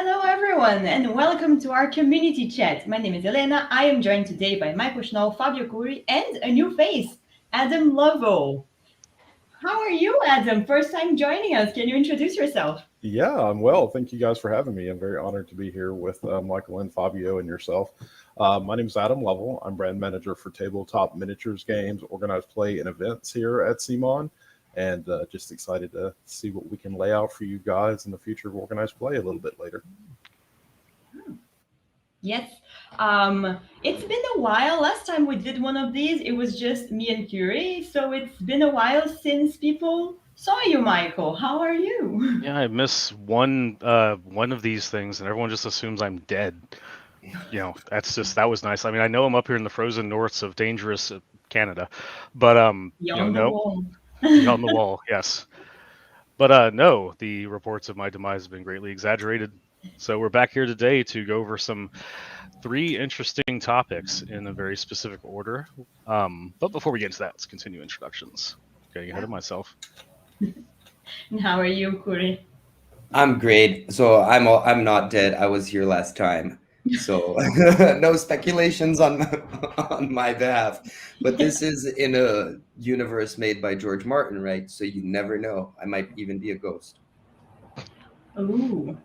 Hello, everyone, and welcome to our community chat. My name is Elena. I am joined today by Michael Schnall, Fabio Curi, and a new face, Adam Lovell. How are you, Adam? First time joining us. Can you introduce yourself? Yeah, I'm well. Thank you guys for having me. I'm very honored to be here with Michael and Fabio and yourself. My name is Adam Lovell. I'm brand manager for Tabletop Miniatures Games, organized play, and events here at CMON. And just excited to see what we can lay out for you guys in the future of organized play a little bit later. Yes. It's been a while. Last time we did one of these, it was just me and Curie. So it's been a while since people saw you, Michael. How are you? Yeah, I miss one of these things, and everyone just assumes I'm dead. That was nice. I mean, I know I'm up here in the frozen norths of dangerous Canada, but Beyond the no, wall. beyond the wall, yes. But no, the reports of my demise have been greatly exaggerated. So we're back here today to go over some three interesting topics in a very specific order. But before we get into that, let's continue introductions. Getting ahead of myself. And how are you, Curie? I'm great. So I'm not dead. I was here last time. So no speculations on on my behalf. But this is in a universe made by George Martin, right? So you never know. I might even be a ghost. Ooh.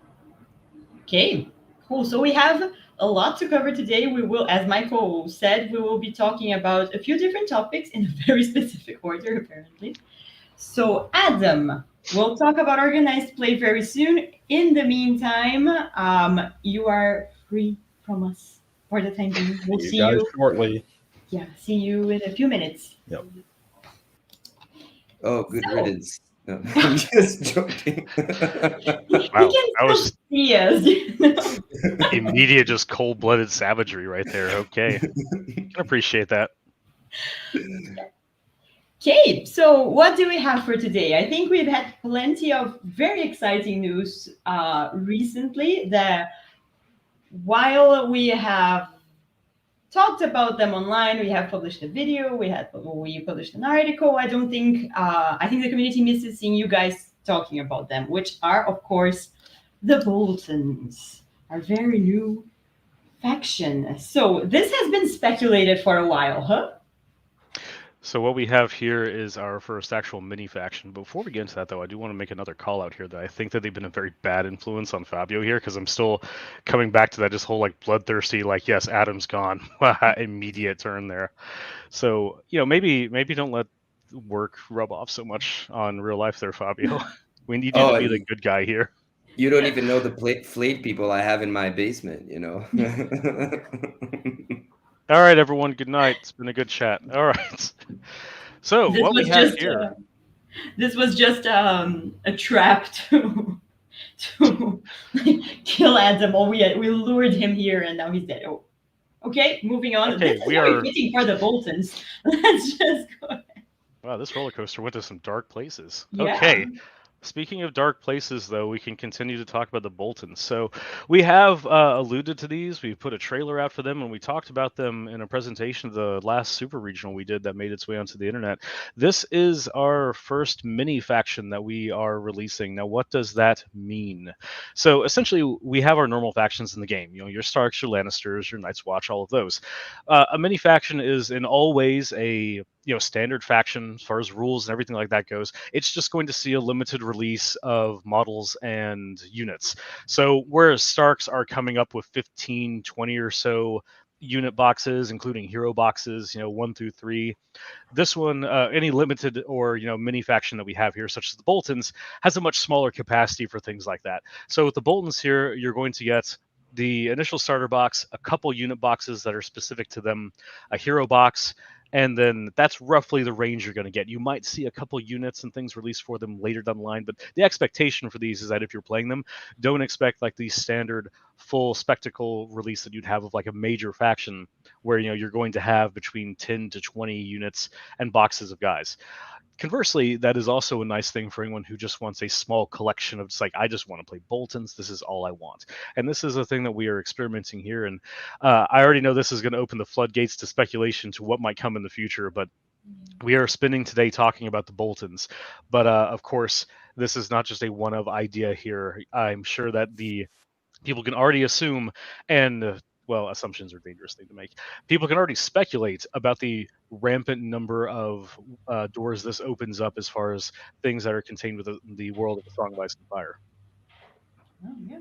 Okay, cool. So we have a lot to cover today. We will, as Michael said, we will be talking about a few different topics in a very specific order, apparently. So, Adam, we'll talk about organized play very soon. In the meantime, you are free from us for the time being. We'll See you see guys you. shortly. Yeah, see you in a few minutes. Yep. Oh, good So, riddance. No, I'm just joking. he Wow, can that still was see us. immediate, just cold-blooded savagery right there. Okay, can appreciate that. Okay, so what do we have for today? I think we've had plenty of very exciting news recently. That while we have talked about them online, we have published a video, we published an article. I think the community misses seeing you guys talking about them, which are of course the Boltons, our very new faction. So this has been speculated for a while, huh? So what we have here is our first actual mini faction. Before we get into that, though, I do want to make another call out here that I think that they've been a very bad influence on Fabio here, because I'm still coming back to that just whole like bloodthirsty, like, yes, Adam's gone, immediate turn there. So maybe don't let work rub off so much on real life there, Fabio. We need you to Oh, be the good guy here. you don't even know the flayed people I have in my basement, you know. All right, everyone. Good night. It's been a good chat. All right. So This what we was have just here. this was just a trap to kill Adam. Or we lured him here, and now he's dead. Oh, okay. Moving on. Okay, This is we very are. fitting for the Boltons. Let's just go. Wow, this roller coaster went to some dark places. Yeah. Okay. Speaking of dark places, though, we can continue to talk about the Boltons. So we have alluded to these. We put a trailer out for them, and we talked about them in a presentation of the last Super Regional we did that made its way onto the internet. This is our first mini faction that we are releasing. Now, what does that mean? So essentially, we have our normal factions in the game. Your Starks, your Lannisters, your Night's Watch, all of those. A mini faction is in all ways a standard faction as far as rules and everything like that goes. It's just going to see a limited release of models and units. So whereas Starks are coming up with 15, 20 or so unit boxes, including hero boxes, 1 through 3. This one, any limited or mini faction that we have here, such as the Boltons, has a much smaller capacity for things like that. So with the Boltons here, you're going to get the initial starter box, a couple unit boxes that are specific to them, a hero box, and then that's roughly the range you're going to get. You might see a couple units and things released for them later down the line, but the expectation for these is that if you're playing them, don't expect like the standard full spectacle release that you'd have of like a major faction where you're going to have between 10 to 20 units and boxes of guys. Conversely, that is also a nice thing for anyone who just wants a small collection of just like, I just want to play Boltons. This is all I want. And this is a thing that we are experimenting here. And I already know this is going to open the floodgates to speculation to what might come in the future, but we are spending today talking about the Boltons. But of course, this is not just a one-of idea here. I'm sure that the people can already assume, and well, assumptions are a dangerous thing to make. People can already speculate about the rampant number of doors this opens up as far as things that are contained within the world of A Song of Ice and Fire. Oh, yeah.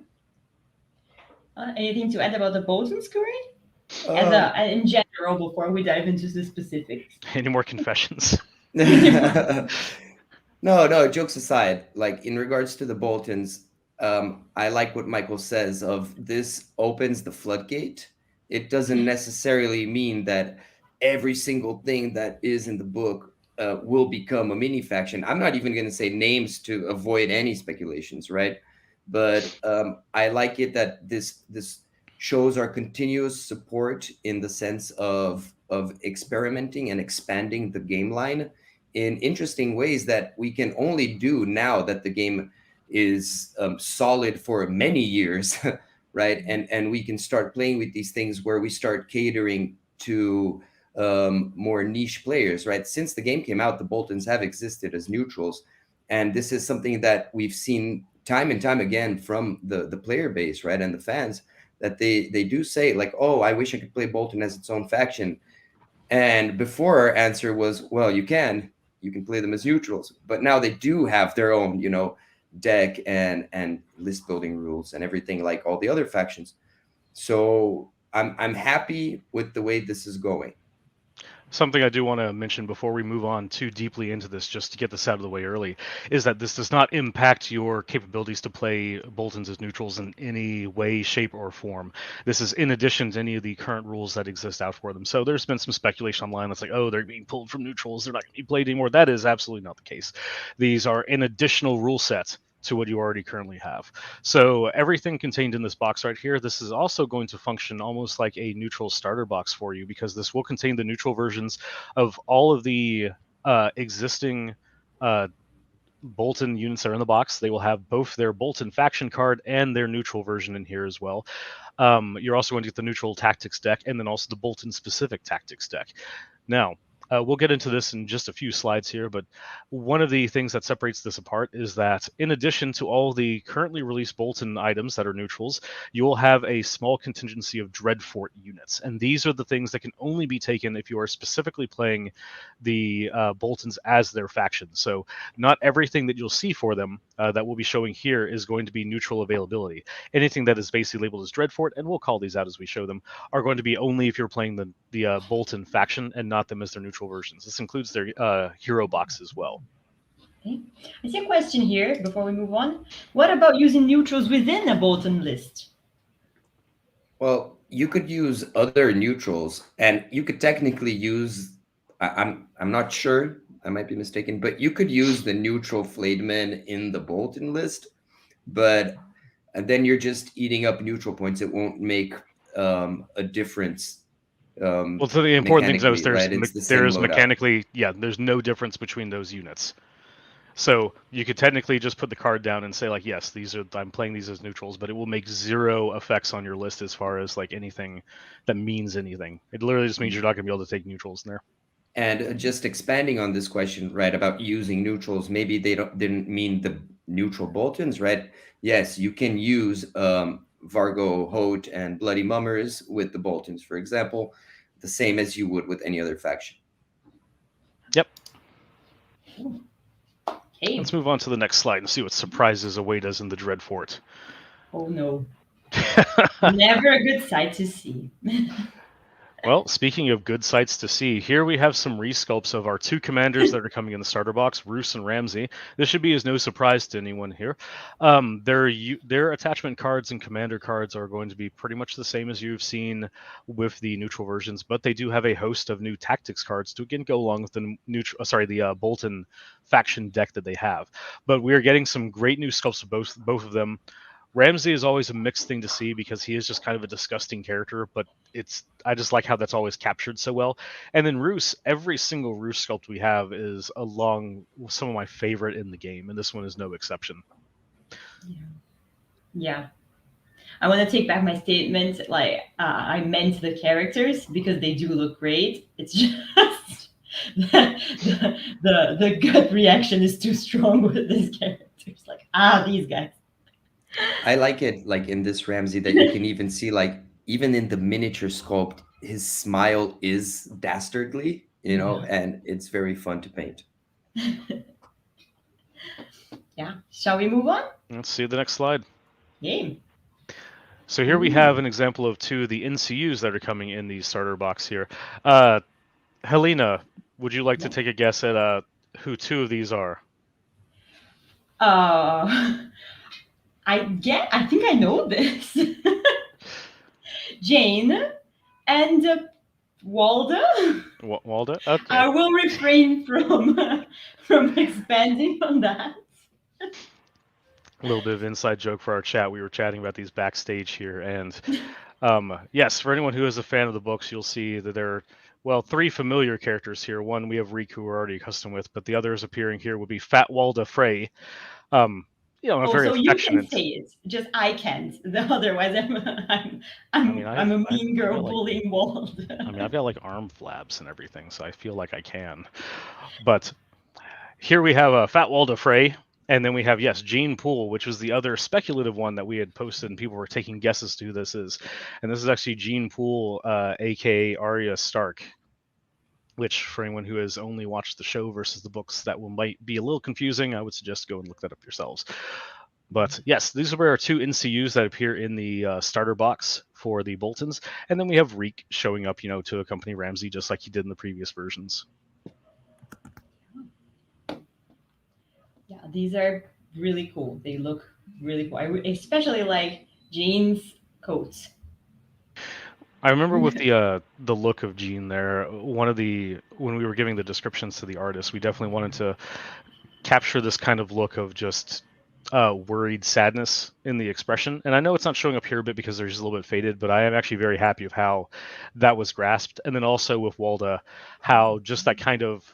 Anything to add about the Boltons, Curry? And in general, before we dive into the specifics. Any more confessions? No, jokes aside, like in regards to the Boltons, I like what Michael says of this opens the floodgate. It doesn't necessarily mean that every single thing that is in the book will become a mini faction. I'm not even going to say names to avoid any speculations, right? But I like it that this shows our continuous support in the sense of experimenting and expanding the game line in interesting ways that we can only do now that the game is solid for many years, right? And we can start playing with these things where we start catering to more niche players, right? Since the game came out, the Boltons have existed as neutrals, and this is something that we've seen time and time again from the player base, right, and the fans, that they do say like, oh, I wish I could play Bolton as its own faction. And before, our answer was, well, you can play them as neutrals, but now they do have their own, deck and list building rules and everything like all the other factions. So I'm happy with the way this is going. Something I do want to mention before we move on too deeply into this, just to get this out of the way early, is that this does not impact your capabilities to play Boltons as neutrals in any way, shape, or form. This is in addition to any of the current rules that exist out for them. So there's been some speculation online that's like, oh, they're being pulled from neutrals, they're not going to be played anymore. That is absolutely not the case. These are an additional rule set to what you already currently have. So everything contained in this box right here, this is also going to function almost like a neutral starter box for you, because this will contain the neutral versions of all of the existing Bolton units that are in the box. They will have both their Bolton faction card and their neutral version in here as well. You're also going to get the neutral tactics deck and then also the Bolton specific tactics deck. Now, we'll get into this in just a few slides here, but one of the things that separates this apart is that in addition to all the currently released Bolton items that are neutrals, you will have a small contingency of Dreadfort units. And these are the things that can only be taken if you are specifically playing the Boltons as their faction. So not everything that you'll see for them that we'll be showing here is going to be neutral availability. Anything that is basically labeled as Dreadfort, and we'll call these out as we show them, are going to be only if you're playing the Bolton faction and not them as their neutral versions. This includes their hero box as well. Okay. I see a question here before we move on. What about using neutrals within a Bolton list? Well, you could use other neutrals, and you could technically use, I'm not sure, I might be mistaken, but you could use the neutral Flademan in the Bolton list, but then you're just eating up neutral points. It won't make a difference. Well, so the important thing is there's right? mechanically, there's no difference between those units. So you could technically just put the card down and say like, yes, I'm playing these as neutrals, but it will make zero effects on your list as far as like anything that means anything. It literally just means you're not going to be able to take neutrals in there. And just expanding on this question, right, about using neutrals, maybe they didn't mean the neutral Boltons, right? Yes, you can use Vargo, Hote, and Bloody Mummers with the Boltons, for example, the same as you would with any other faction. Yep. Okay. Let's move on to the next slide and see what surprises await us in the Dreadfort. Oh no. Never a good sight to see. Well, speaking of good sights to see, here we have some resculpts of our two commanders that are coming in the starter box, Roose and Ramsey. This should be as no surprise to anyone here. Their attachment cards and commander cards are going to be pretty much the same as you've seen with the neutral versions, but they do have a host of new tactics cards to again go along with the Bolton faction deck that they have. But we are getting some great new sculpts of both of them. Ramsey is always a mixed thing to see because he is just kind of a disgusting character, but I just like how that's always captured so well. And then Roose, every single Roose sculpt we have is along some of my favorite in the game, and this one is no exception. Yeah. I want to take back my statement. Like I meant the characters because they do look great. It's just the gut reaction is too strong with these characters. Like these guys. I like it like in this Ramsey that you can even see like even in the miniature sculpt, his smile is dastardly, you know, and it's very fun to paint. Yeah. Shall we move on? Let's see the next slide. Game. So here we have an example of two of the NCUs that are coming in the starter box here. Helena, would you like to take a guess at who two of these are? I think I know this. Jane and Walda. Walda? Okay. I will refrain from expanding on that. A little bit of inside joke for our chat. We were chatting about these backstage here, and yes, for anyone who is a fan of the books, you'll see that there are, well, three familiar characters here. One we have Riku, who we're already accustomed with, but the others appearing here would be Fat Walda Frey. You know, a very Also, you affectionate. can say it. Just I can't. Otherwise, I'm a mean girl bullying Walda. I mean, I've got like arm flaps and everything, so I feel like I can. But here we have a Fat Walda Frey. And then we have, yes, Gene Poole, which was the other speculative one that we had posted, and people were taking guesses to who this is. And this is actually Gene Poole, aka Arya Stark, which for anyone who has only watched the show versus the books, that might be a little confusing. I would suggest go and look that up yourselves. But yes, these are our two NCUs that appear in the starter box for the Boltons. And then we have Reek showing up, you know, to accompany Ramsey, just like he did in the previous versions. Yeah, these are really cool. They look really cool. I especially like Jean's coat. I remember with the look of Jean there, when we were giving the descriptions to the artist, we definitely wanted to capture this kind of look of just worried sadness in the expression. And I know it's not showing up here a bit because they're just a little bit faded, but I am actually very happy with how that was grasped. And then also with Walda, how just that kind of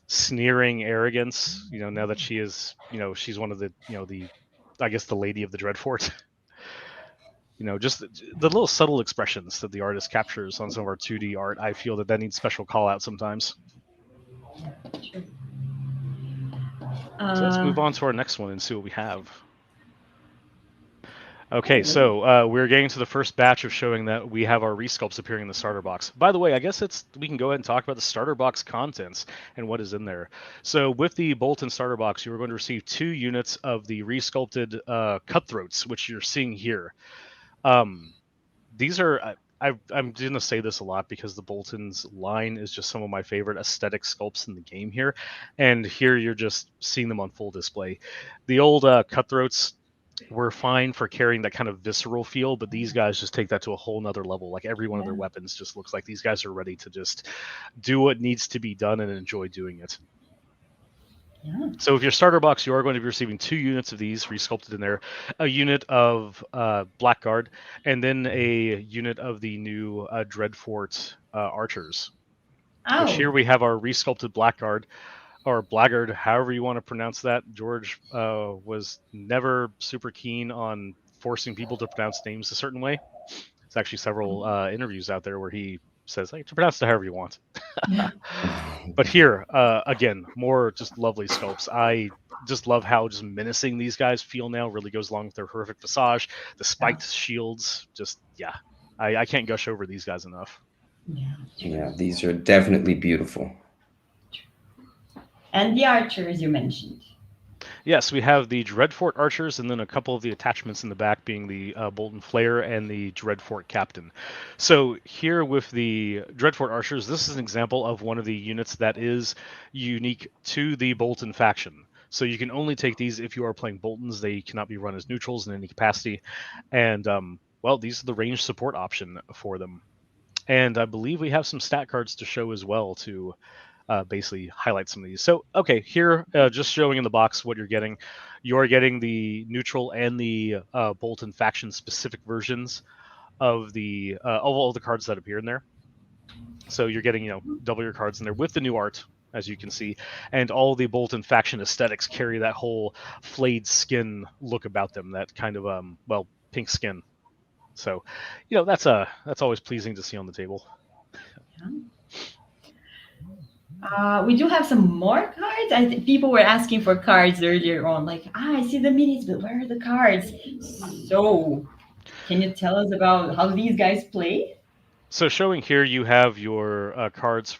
sneering arrogance, you know, now that she is, you know, she's one of the, you know, I guess the lady of the Dreadfort. You know, just the little subtle expressions that the artist captures on some of our 2D art. I feel that needs special call out sometimes. Sure. So let's move on to our next one and see what we have. Okay, so we're getting to the first batch of showing that we have our resculpts appearing in the starter box. By the way, I guess we can go ahead and talk about the starter box contents and what is in there. So with the Bolton starter box, you are going to receive 2 units of the resculpted cutthroats, which you're seeing here. These are, I'm going to say this a lot because the Bolton's line is just some of my favorite aesthetic sculpts in the game here. And here you're just seeing them on full display. The old cutthroats were fine for carrying that kind of visceral feel, but these guys just take that to a whole nother level. Like every one of their weapons just looks like these guys are ready to just do what needs to be done and enjoy doing it. Yeah. So with your starter box, you are going to be receiving 2 units of these resculpted in there, a unit of Blackguard, and then a unit of the new Dreadfort archers. Oh. Which here we have our resculpted Blackguard, or Blackguard, however you want to pronounce that. George was never super keen on forcing people to pronounce names a certain way. There's actually several interviews out there where he says, hey, to pronounce it however you want. But here, again, more just lovely sculpts. I just love how just menacing these guys feel now. Really goes along with their horrific visage. The spiked shields, just, yeah. I can't gush over these guys enough. Yeah, these are definitely beautiful. And the archers you mentioned. Yes, we have the Dreadfort archers and then a couple of the attachments in the back being the Bolton Flayer and the Dreadfort captain. So here with the Dreadfort archers, this is an example of one of the units that is unique to the Bolton faction. So you can only take these if you are playing Boltons. They cannot be run as neutrals in any capacity. And, well, these are the range support option for them. And I believe we have some stat cards to show as well to basically highlight some of these. So, okay, here, just showing in the box what you're getting. You're getting the neutral and the Bolton faction-specific versions of all the cards that appear in there. So you're getting, you know, double your cards in there with the new art, as you can see. And all the Bolton faction aesthetics carry that whole flayed skin look about them, that kind of, well, pink skin. So, you know, that's always pleasing to see on the table. We do have some more cards. I think people were asking for cards earlier on, like, I see the minis, but where are the cards? So, can you tell us about how these guys play? So showing here, you have your cards.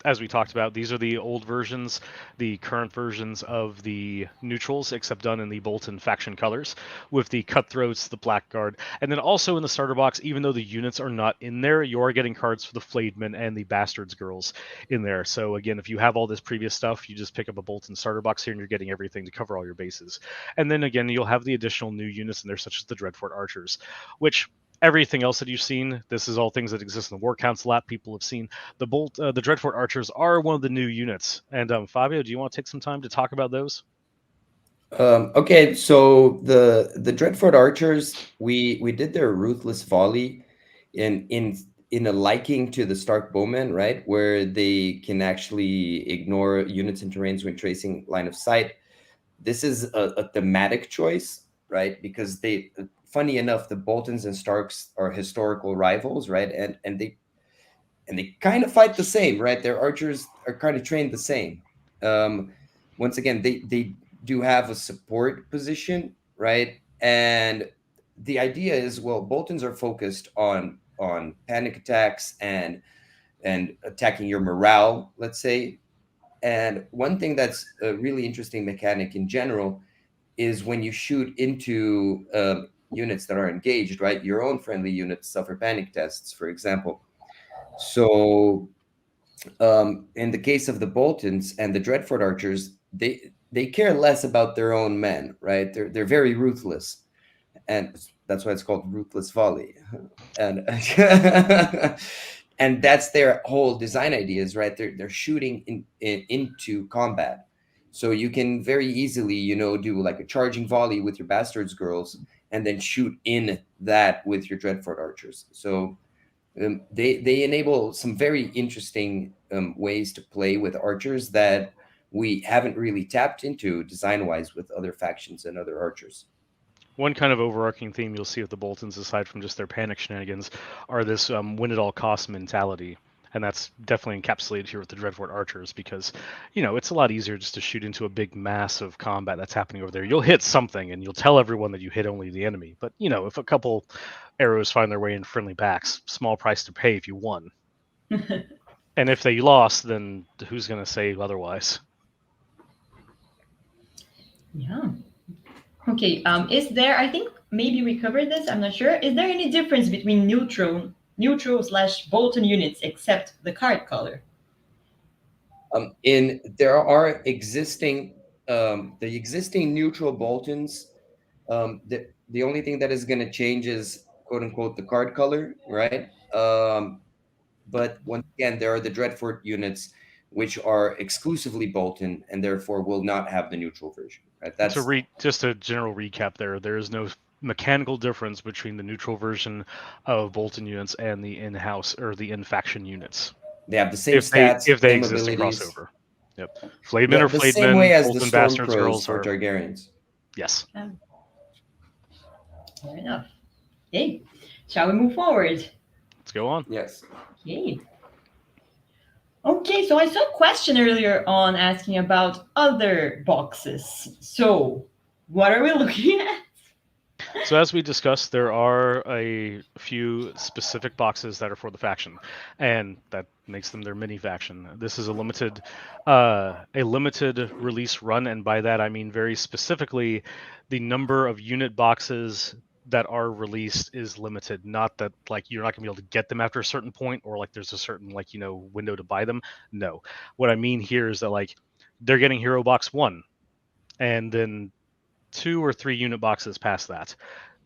As we talked about, these are the old versions, the current versions of the neutrals, except done in the Bolton faction colors, with the cutthroats, the blackguard, and then also in the starter box, even though the units are not in there, you are getting cards for the flayedmen and the bastards girls in there. So again, if you have all this previous stuff, you just pick up a Bolton starter box here, and you're getting everything to cover all your bases. And then again, you'll have the additional new units in there, such as the Dreadfort archers, which everything else that you've seen, this is all things that exist in the War Council app. People have seen the the Dreadfort Archers are one of the new units. And Fabio, do you want to take some time to talk about those? Okay, so the Dreadfort archers, we did their ruthless volley in a liking to the Stark bowmen, right, where they can actually ignore units and terrains when tracing line of sight. This is a thematic choice, right? Because funny enough, the Boltons and Starks are historical rivals, right? And they kind of fight the same, right? Their archers are kind of trained the same. Once again, they do have a support position, right? And the idea is, well, Boltons are focused on panic attacks and attacking your morale, let's say. And one thing that's a really interesting mechanic in general is when you shoot into units that are engaged, right? Your own friendly units suffer panic tests, for example. So in the case of the Boltons and the Dreadfort archers, they care less about their own men, right? They're very ruthless, and that's why it's called ruthless volley. And and that's their whole design ideas, right? They're shooting into combat, so you can very easily, do like a charging volley with your bastards girls, and then shoot in that with your Dreadfort archers. So they enable some very interesting ways to play with archers that we haven't really tapped into design wise with other factions and other archers. One kind of overarching theme you'll see with the Boltons, aside from just their panic shenanigans, are this win at all costs mentality. And that's definitely encapsulated here with the Dreadfort Archers because, it's a lot easier just to shoot into a big mass of combat that's happening over there. You'll hit something and you'll tell everyone that you hit only the enemy. But, if a couple arrows find their way in friendly backs, small price to pay if you won. And if they lost, then who's going to say otherwise? Yeah. Okay. Is there? I think maybe we covered this. I'm not sure. Is there any difference between neutral / Bolton units except the card color? There are existing the existing neutral Boltons. The only thing that is going to change is quote unquote the card color, right? But once again, there are the Dreadfort units which are exclusively Bolton and therefore will not have the neutral version. Right? That's just a general recap there. There is no mechanical difference between the neutral version of Bolton units and the in-house or the in-faction units. They have the same stats if they exist abilities. in crossover. Yep. Flayedmen are the Flayedmen. Same way as Bolton the bastards Stormcrows girls for are Targaryens. Yes. Fair enough. Okay. Shall we move forward? Let's go on. Yes. Okay. Okay, so I saw a question earlier on asking about other boxes. So, what are we looking at? So as we discussed, there are a few specific boxes that are for the faction, and that makes them their mini faction. This is a limited release run, and by that I mean very specifically, the number of unit boxes that are released is limited. Not that like you're not gonna be able to get them after a certain point, or like there's a certain window to buy them. No, what I mean here is that like they're getting Hero Box 1, and then 2 or 3 unit boxes past that.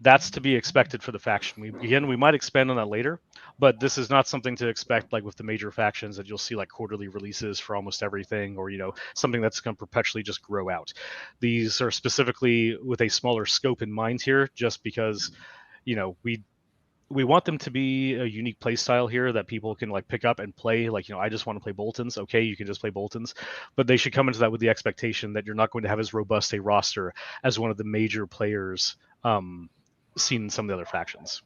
That's to be expected for the faction. We might expand on that later, but this is not something to expect like with the major factions that you'll see like quarterly releases for almost everything, or something that's going to perpetually just grow out. These are specifically with a smaller scope in mind here, just because we want them to be a unique play style here that people can like pick up and play. Like, I just want to play Boltons. Okay, you can just play Boltons, but they should come into that with the expectation that you're not going to have as robust a roster as one of the major players seen in some of the other factions.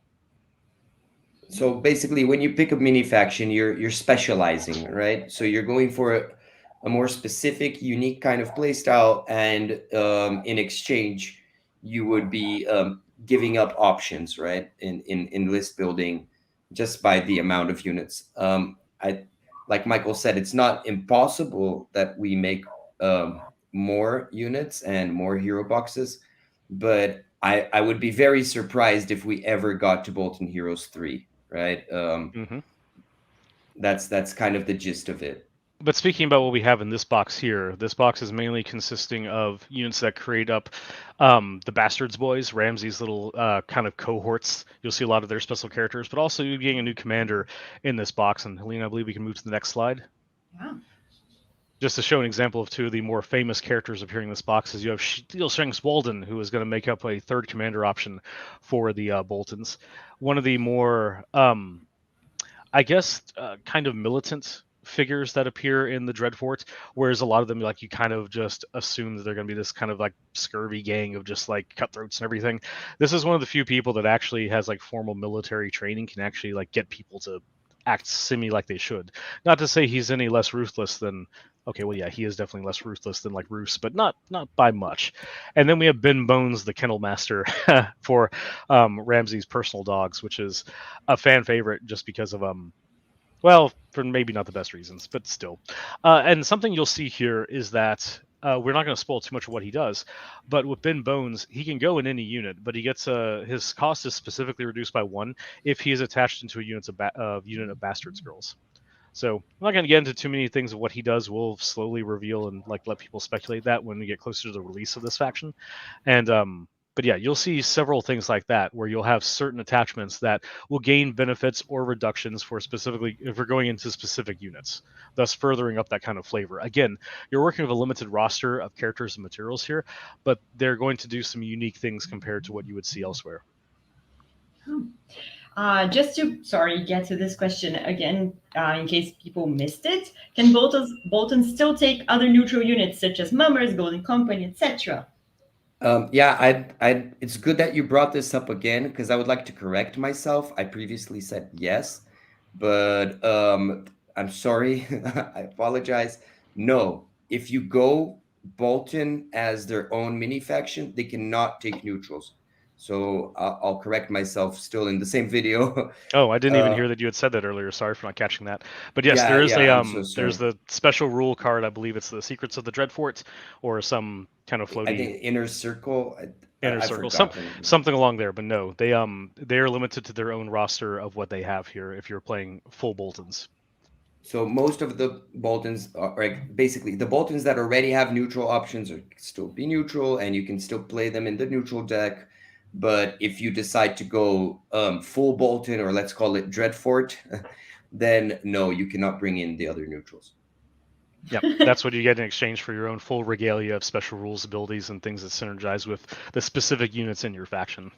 So basically, when you pick a mini faction, you're specializing, right? So you're going for a more specific, unique kind of play style, and in exchange, you would be giving up options, right? In list building, just by the amount of units. I like Michael said, it's not impossible that we make more units and more hero boxes, but I would be very surprised if we ever got to Bolton Heroes 3, right? Hmm. That's kind of the gist of it. But speaking about what we have in this box here, this box is mainly consisting of units that create up the Bastards Boys, Ramsey's little kind of cohorts. You'll see a lot of their special characters, but also you're getting a new commander in this box. And Helena, I believe we can move to the next slide. Yeah. Just to show an example of two of the more famous characters appearing in this box is you have Steel Strength's Walden, who is going to make up a third commander option for the Boltons. One of the more, I guess, kind of militant figures that appear in the Dreadfort, whereas a lot of them, like, you kind of just assume that they're going to be this kind of like scurvy gang of just like cutthroats and everything. This is one of the few people that actually has like formal military training, can actually like get people to act like they should. Not to say he's any less ruthless than, okay, well, yeah, he is definitely less ruthless than like Roos, but not by much. And then we have Ben Bones, the Kennel Master, for Ramsey's personal dogs, which is a fan favorite just because of well, for maybe not the best reasons, but still. And something you'll see here is that we're not going to spoil too much of what he does, but with Ben Bones, he can go in any unit, but he gets his cost is specifically reduced by 1 if he is attached into a unit of Bastards Girls. So I'm not going to get into too many things of what he does. We'll slowly reveal and like let people speculate that when we get closer to the release of this faction. And but yeah, you'll see several things like that where you'll have certain attachments that will gain benefits or reductions for specifically if we're going into specific units, thus furthering up that kind of flavor. Again, you're working with a limited roster of characters and materials here, but they're going to do some unique things compared to what you would see elsewhere. Just to get to this question again, in case people missed it, can Bolton still take other neutral units such as Mummers, Golden Company, etc.? Yeah, it's good that you brought this up again because I would like to correct myself. I previously said yes, but I'm sorry. I apologize. No, if you go Bolton as their own mini faction, they cannot take neutrals. So I'll correct myself still in the same video. Oh, I didn't even hear that you had said that earlier. Sorry for not catching that. But yes, Yeah, there is yeah, I'm so there's sorry. the special rule card. I believe it's the Secrets of the Dreadfort or some kind of I floaty think Inner Circle. inner I've circle, forgotten. something along there. But no, they are limited to their own roster of what they have here. If you're playing full Boltons. So most of the Boltons are like basically the Boltons that already have neutral options are still be neutral, and you can still play them in the neutral deck. But if you decide to go full Bolton, or let's call it Dreadfort, then no, you cannot bring in the other neutrals. Yep, that's what you get in exchange for your own full regalia of special rules, abilities, and things that synergize with the specific units in your faction.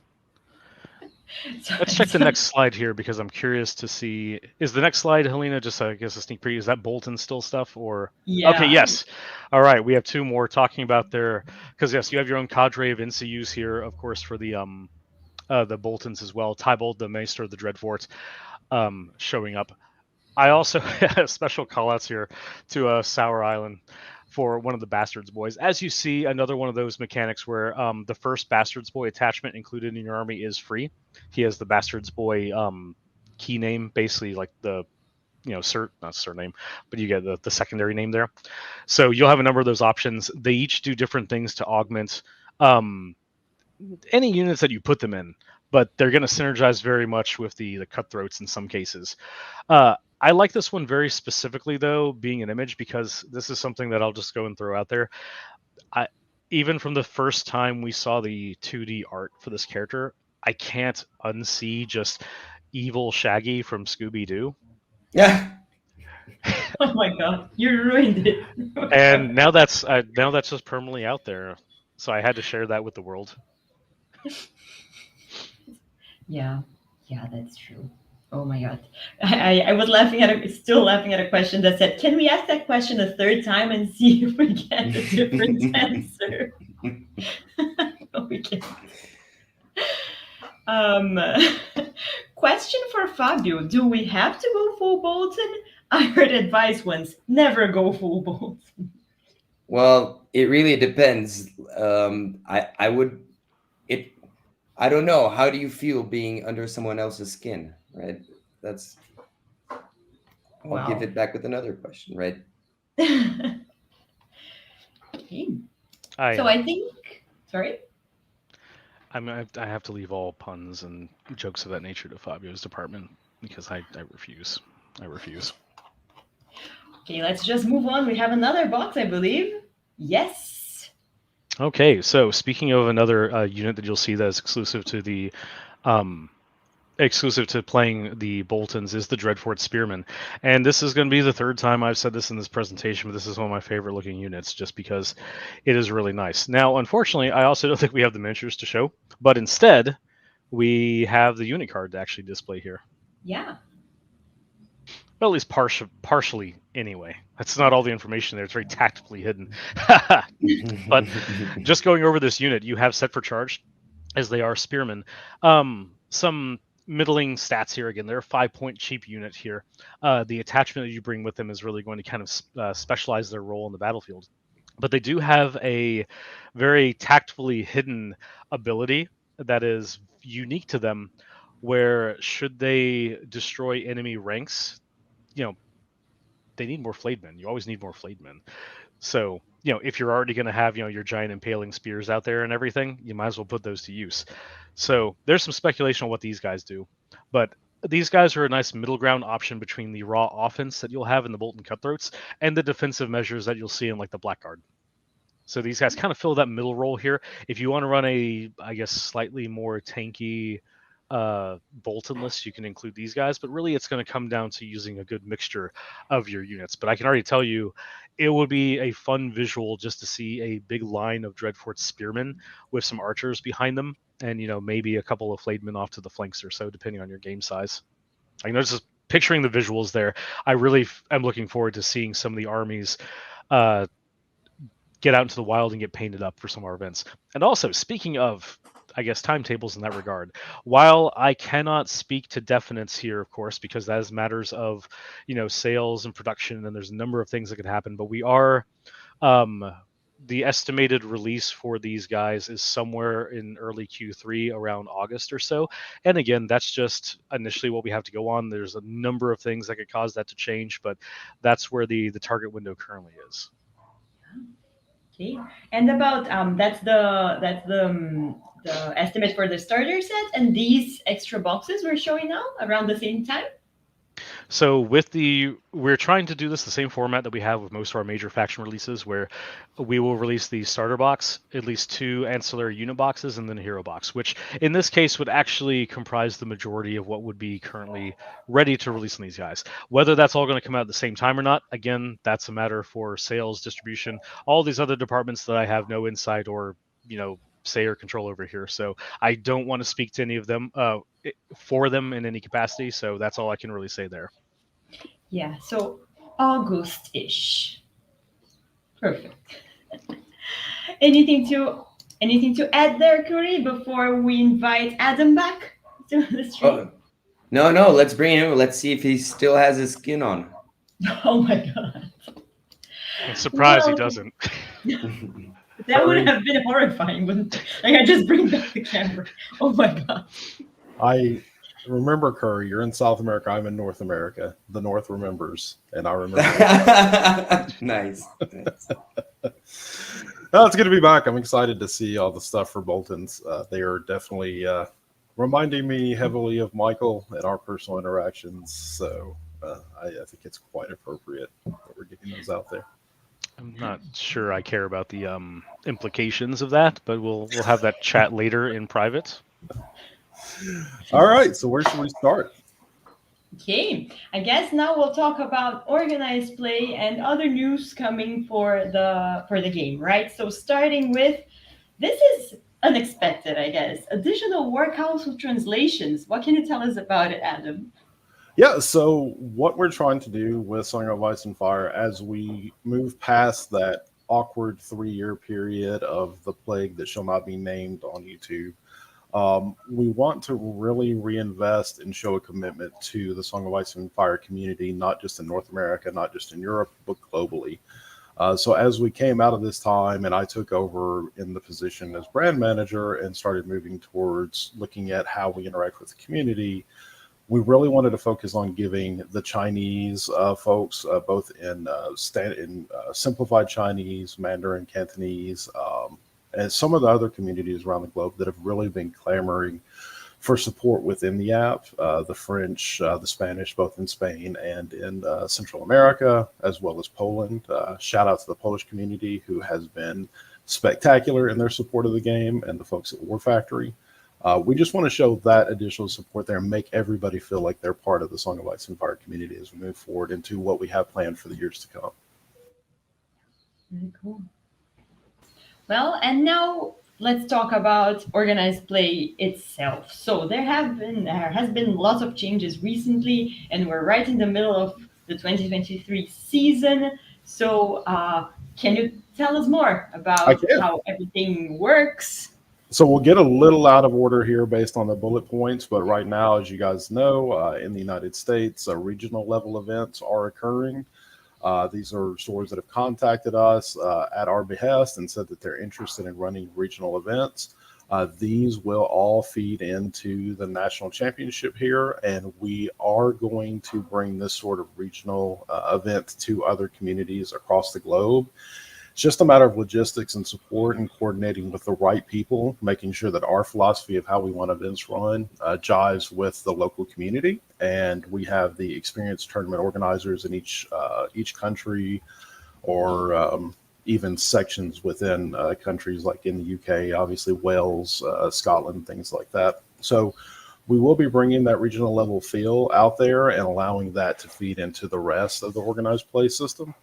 Let's check the next slide here because I'm curious to see. Is the next slide, Helena, just I guess a sneak preview? Is that Bolton still stuff or? Yeah. Okay, yes. All right, we have two more talking about their because yes, you have your own cadre of NCUs here, of course, for the Boltons as well. Tybold, the Maester of the Dreadfort, showing up. I also have special callouts here to Sour Island for one of the Bastards Boys. As you see, another one of those mechanics where the first Bastards Boy attachment included in your army is free. He has the Bastards Boy key name, basically like the, not surname, but you get the secondary name there. So you'll have a number of those options. They each do different things to augment any units that you put them in, but they're going to synergize very much with the cutthroats in some cases. I like this one very specifically, though, being an image, because this is something that I'll just go and throw out there. Even from the first time we saw the 2D art for this character, I can't unsee just evil Shaggy from Scooby-Doo. Yeah. Oh my god, you ruined it. And now that's just permanently out there. So I had to share that with the world. Yeah, that's true. Oh my god, I was still laughing at a question that said, "Can we ask that question a third time and see if we get a different answer?" No, we can't. question for Fabio. Do we have to go full Bolton? I heard advice once, never go full Bolton. Well, it really depends. I would. I don't know. How do you feel being under someone else's skin, right? That's. I'll give it back with another question, right? Okay. I think. Sorry. I have to leave all puns and jokes of that nature to Fabio's department because I refuse. I refuse. Okay, let's just move on. We have another box, I believe. Yes. Okay, so speaking of another unit that you'll see that is exclusive to the playing the Boltons is the Dreadfort Spearman. And this is going to be the third time I've said this in this presentation, but this is one of my favorite looking units just because it is really nice. Now, unfortunately, I also don't think we have the miniatures to show, but instead, we have the unit card to actually display here. Yeah. Well, at least partially anyway. That's not all the information there. It's very tactfully hidden. But just going over this unit, you have set for charge, as they are spearmen. Some middling stats here again. They're a 5-point cheap unit here. The attachment that you bring with them is really going to kind of specialize their role in the battlefield. But they do have a very tactfully hidden ability that is unique to them, where should they destroy enemy ranks, they need more flayed men. You always need more flayed men. So, if you're already going to have, your giant impaling spears out there and everything, you might as well put those to use. So there's some speculation on what these guys do. But these guys are a nice middle ground option between the raw offense that you'll have in the Bolton Cutthroats and the defensive measures that you'll see in, like, the Blackguard. So these guys kind of fill that middle role here. If you want to run a, I guess, slightly more tanky Bolton list, you can include these guys, but really it's going to come down to using a good mixture of your units. But I can already tell you, it would be a fun visual just to see a big line of Dreadfort spearmen with some archers behind them, and maybe a couple of flayed men off to the flanks or so, depending on your game size. I know, just picturing the visuals there, I really am looking forward to seeing some of the armies get out into the wild and get painted up for some of our events. And also, speaking of, I guess, timetables in that regard, while I cannot speak to definites here, of course, because that is matters of, sales and production, and there's a number of things that could happen, but we are, the estimated release for these guys is somewhere in early Q3, around August or so. And again, that's just initially what we have to go on. There's a number of things that could cause that to change, but that's where the target window currently is. Okay, and about that's the estimate for the starter set, and these extra boxes we're showing now around the same time. So we're trying to do this the same format that we have with most of our major faction releases, where we will release the starter box, at least 2 ancillary unit boxes, and then a hero box, which in this case would actually comprise the majority of what would be currently ready to release on these guys. Whether that's all going to come out at the same time or not, again, that's a matter for sales, distribution, all these other departments that I have no insight or, say or control over here. So I don't want to speak to any of them for them in any capacity. So that's all I can really say there. Yeah, so August-ish. Perfect. Anything to add there, Curry, before we invite Adam back to the stream? No, let's bring him. Let's see if he still has his skin on. Oh my god. I'm surprised he doesn't. That would have been horrifying, wouldn't it? Like, I just bring back the camera. Oh my god. I remember, Curry, you're in South America. I'm in North America. The North remembers, and I remember. Nice. No, it's good to be back. I'm excited to see all the stuff for Boltons. They are definitely reminding me heavily of Michael and our personal interactions. So I think it's quite appropriate that we're getting those out there. I'm not sure I care about the implications of that, but we'll have that chat later in private. All right, so where should we start? Okay, I guess now we'll talk about organized play and other news coming for the game, right? So starting with, this is unexpected, I guess. Additional War Council translations. What can you tell us about it, Adam? Yeah, so what we're trying to do with Song of Ice and Fire as we move past that awkward 3-year period of the plague that shall not be named on YouTube, We want to really reinvest and show a commitment to the Song of Ice and Fire community, not just in North America, not just in Europe, but globally. So as we came out of this time and I took over in the position as brand manager and started moving towards looking at how we interact with the community, we really wanted to focus on giving the Chinese folks, both in simplified Chinese, Mandarin, Cantonese, and some of the other communities around the globe that have really been clamoring for support within the app, the French, the Spanish, both in Spain and in Central America, as well as Poland. Shout out to the Polish community who has been spectacular in their support of the game, and the folks at War Factory. We just want to show that additional support there and make everybody feel like they're part of the Song of Ice and Fire community as we move forward into what we have planned for the years to come. Very cool. Well, and now let's talk about organized play itself. So there has been lots of changes recently, and we're right in the middle of the 2023 season. So can you tell us more about how everything works? So we'll get a little out of order here based on the bullet points, but right now, as you guys know, in the United States, regional level events are occurring. These are stores that have contacted us at our behest and said that they're interested in running regional events. These will all feed into the national championship here, and we are going to bring this sort of regional event to other communities across the globe. It's just a matter of logistics and support and coordinating with the right people, making sure that our philosophy of how we want events run jives with the local community. And we have the experienced tournament organizers in each country, or even sections within countries like in the UK, obviously Wales, Scotland, things like that. So we will be bringing that regional level feel out there and allowing that to feed into the rest of the organized play system.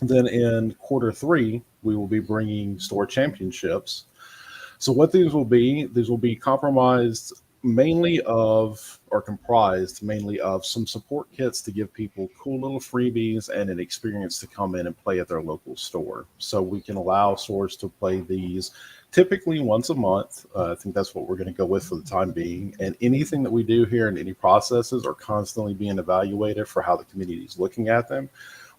Then in quarter 3, we will be bringing store championships. So what these will be comprised mainly of some support kits to give people cool little freebies and an experience to come in and play at their local store. So we can allow stores to play these typically once a month. I think that's what we're going to go with for the time being. And anything that we do here and any processes are constantly being evaluated for how the community is looking at them.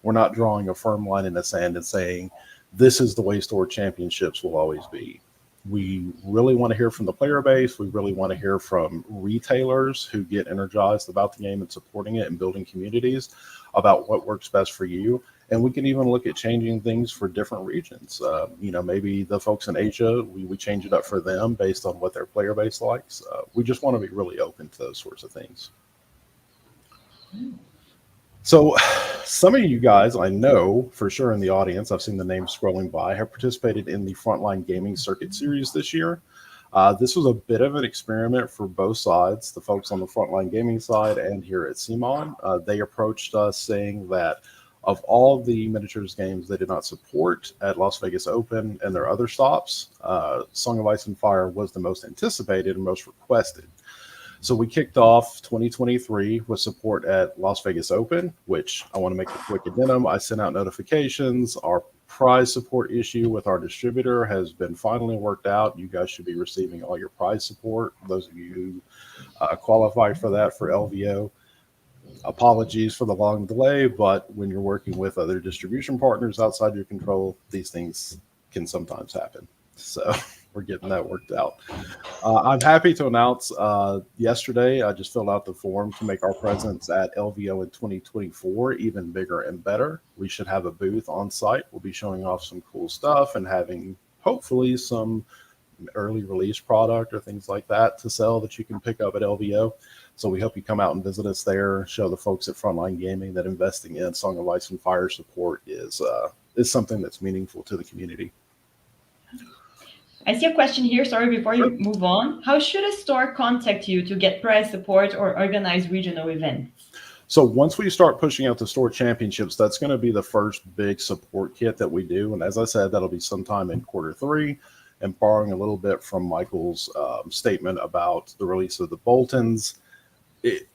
We're not drawing a firm line in the sand and saying, this is the way store championships will always be. We really want to hear from the player base. We really want to hear from retailers who get energized about the game and supporting it and building communities about what works best for you. And we can even look at changing things for different regions. Maybe the folks in Asia, we change it up for them based on what their player base likes. We just want to be really open to those sorts of things. So some of you guys, I know for sure in the audience, I've seen the names scrolling by, have participated in the Frontline Gaming Circuit Series this year. This was a bit of an experiment for both sides, the folks on the Frontline Gaming side and here at CMON. They approached us saying that of all the miniatures games they did not support at Las Vegas Open and their other stops, Song of Ice and Fire was the most anticipated and most requested. So we kicked off 2023 with support at Las Vegas Open, which I want to make a quick addendum. I sent out notifications. Our prize support issue with our distributor has been finally worked out. You guys should be receiving all your prize support. Those of you who qualify for that for LVO, apologies for the long delay, but when you're working with other distribution partners outside your control, these things can sometimes happen. So we're getting that worked out. I'm happy to announce yesterday, I just filled out the form to make our presence at LVO in 2024 even bigger and better. We should have a booth on site. We'll be showing off some cool stuff and having hopefully some early release product or things like that to sell that you can pick up at LVO. So we hope you come out and visit us there, show the folks at Frontline Gaming that investing in Song of Ice and Fire support is something that's meaningful to the community. I see a question here. Sorry, before you move on. How should a store contact you to get prize support or organize regional events? So once we start pushing out the store championships, that's going to be the first big support kit that we do. And as I said, that'll be sometime in quarter 3. And borrowing a little bit from Michael's statement about the release of the Boltons,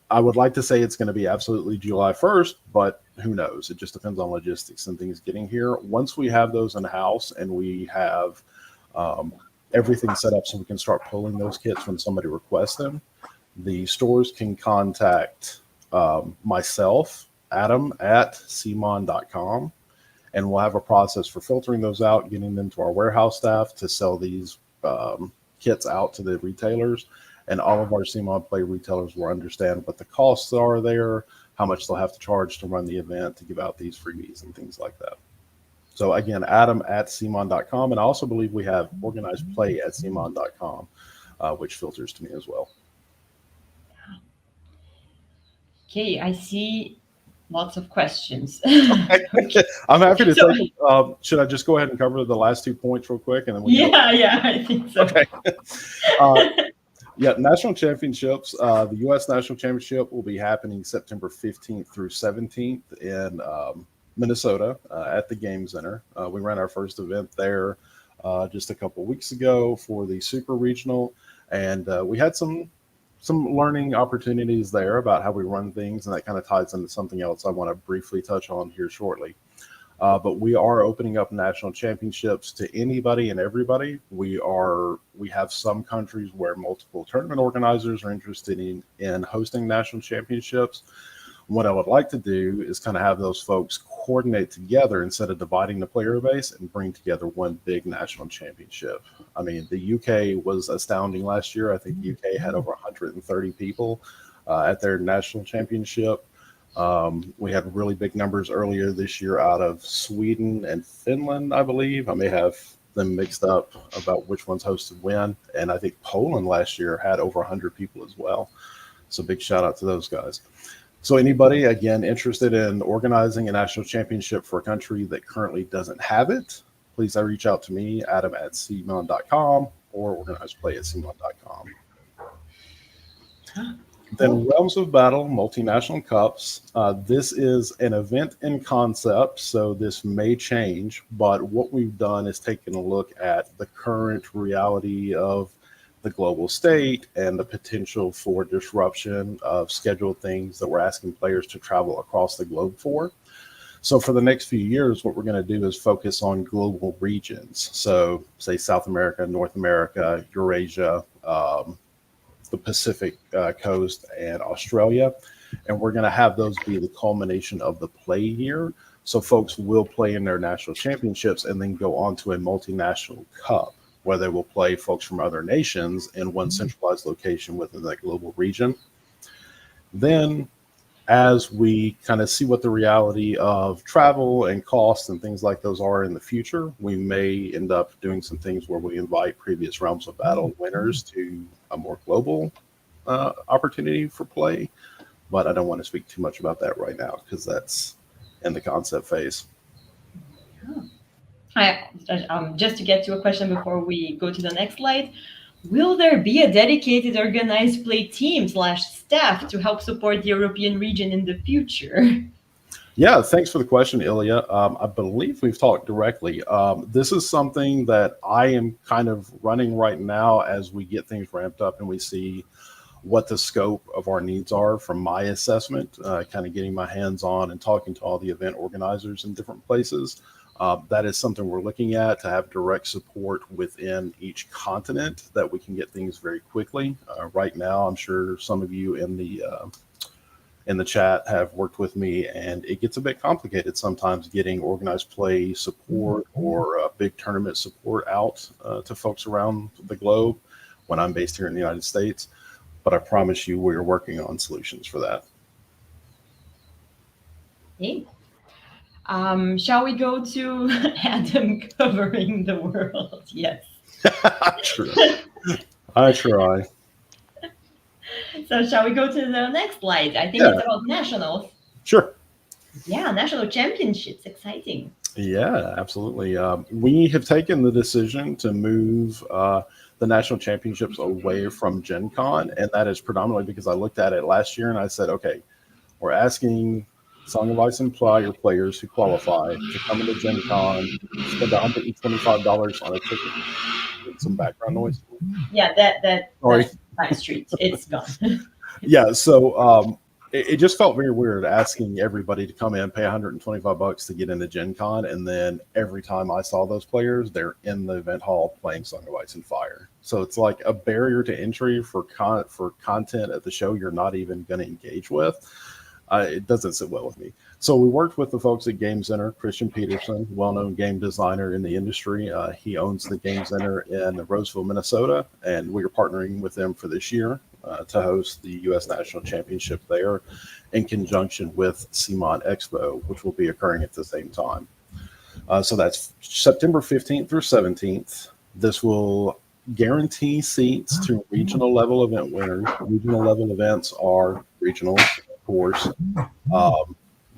I would like to say it's going to be absolutely July 1st, but who knows? It just depends on logistics and things getting here. Once we have those in-house and we have everything set up so we can start pulling those kits when somebody requests them. The stores can contact myself, Adam, at cmon.com, and we'll have a process for filtering those out, getting them to our warehouse staff to sell these kits out to the retailers. And all of our CMON Play retailers will understand what the costs are there, how much they'll have to charge to run the event, to give out these freebies and things like that. So again, Adam at cmon.com. And I also believe we have organized play at cmon.com, which filters to me as well. Okay, I see lots of questions. I'm happy to take them. Should I just go ahead and cover the last 2 points real quick? And then yeah, I think so. Okay. Yeah, national championships. The U.S. National Championship will be happening September 15th through 17th in Minnesota at the Game Center. We ran our first event there just a couple weeks ago for the Super Regional, and we had some learning opportunities there about how we run things, and that kind of ties into something else I want to briefly touch on here shortly. But we are opening up national championships to anybody and everybody. We have some countries where multiple tournament organizers are interested in hosting national championships. What I would like to do is kind of have those folks coordinate together instead of dividing the player base and bring together one big national championship. I mean, the UK was astounding last year. I think the UK had over 130 people at their national championship. We had really big numbers earlier this year out of Sweden and Finland, I believe. I may have them mixed up about which ones hosted when. And I think Poland last year had over 100 people as well. So big shout out to those guys. So anybody, again, interested in organizing a national championship for a country that currently doesn't have it, please reach out to me, Adam at cmon.com, or organizeplay at cmon.com. Then Realms of Battle Multinational Cups. This is an event in concept, so this may change, but what we've done is taken a look at the current reality of the global state and the potential for disruption of scheduled things that we're asking players to travel across the globe for. So for the next few years, what we're going to do is focus on global regions. So say South America, North America, Eurasia, the Pacific coast, and Australia. And we're going to have those be the culmination of the play year. So folks will play in their national championships and then go on to a multinational cup, where they will play folks from other nations in one centralized location within that global region. Then, as we kind of see what the reality of travel and costs and things like those are in the future, we may end up doing some things where we invite previous Realms of Battle winners to a more global opportunity for play. But I don't want to speak too much about that right now because that's in the concept phase. Oh. Just to get to a question before we go to the next slide, will there be a dedicated organized play team / staff to help support the European region in the future? Yeah, thanks for the question, Ilya. I believe we've talked directly. This is something that I am kind of running right now as we get things ramped up and we see what the scope of our needs are from my assessment, kind of getting my hands on and talking to all the event organizers in different places. That is something we're looking at, to have direct support within each continent that we can get things very quickly. Right now, I'm sure some of you in the chat have worked with me, and it gets a bit complicated sometimes getting organized play support or big tournament support out to folks around the globe when I'm based here in the United States. But I promise you, we're working on solutions for that. Okay. Shall we go to Adam covering the world? Yes. I try. So shall we go to the next slide? I think it's about nationals. Sure. Yeah, national championships. Exciting. Yeah, absolutely. We have taken the decision to move the national championships away from Gen Con, and that is predominantly because I looked at it last year and I said, okay, we're asking Song of Ice and Fire players who qualify to come into Gen Con, spend $125 on a ticket. With some background noise. Yeah, that's my street. It's gone. Yeah, so it just felt very weird asking everybody to come in, pay $125 to get into Gen Con, and then every time I saw those players, they're in the event hall playing Song of Ice and Fire. So it's like a barrier to entry for content at the show you're not even going to engage with. It doesn't sit well with me. So we worked with the folks at Game Center. Christian Peterson, well-known game designer in the industry. He owns the Game Center in Roseville, Minnesota, and we are partnering with them for this year to host the U.S. National Championship there in conjunction with CMON Expo, which will be occurring at the same time. So that's September 15th through 17th. This will guarantee seats to regional level event winners. Regional level events are regionals, of course,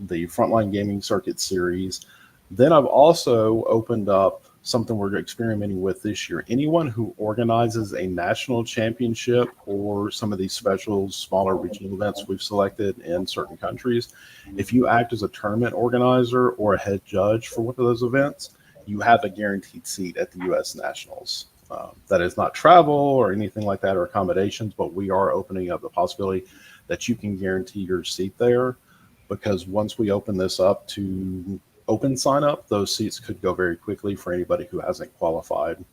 the Frontline Gaming Circuit Series. Then I've also opened up something we're experimenting with this year. Anyone who organizes a national championship or some of these special, smaller regional events we've selected in certain countries, if you act as a tournament organizer or a head judge for one of those events, you have a guaranteed seat at the U.S. Nationals. That is not travel or anything like that or accommodations, but we are opening up the possibility that you can guarantee your seat there, because once we open this up to open sign up, those seats could go very quickly for anybody who hasn't qualified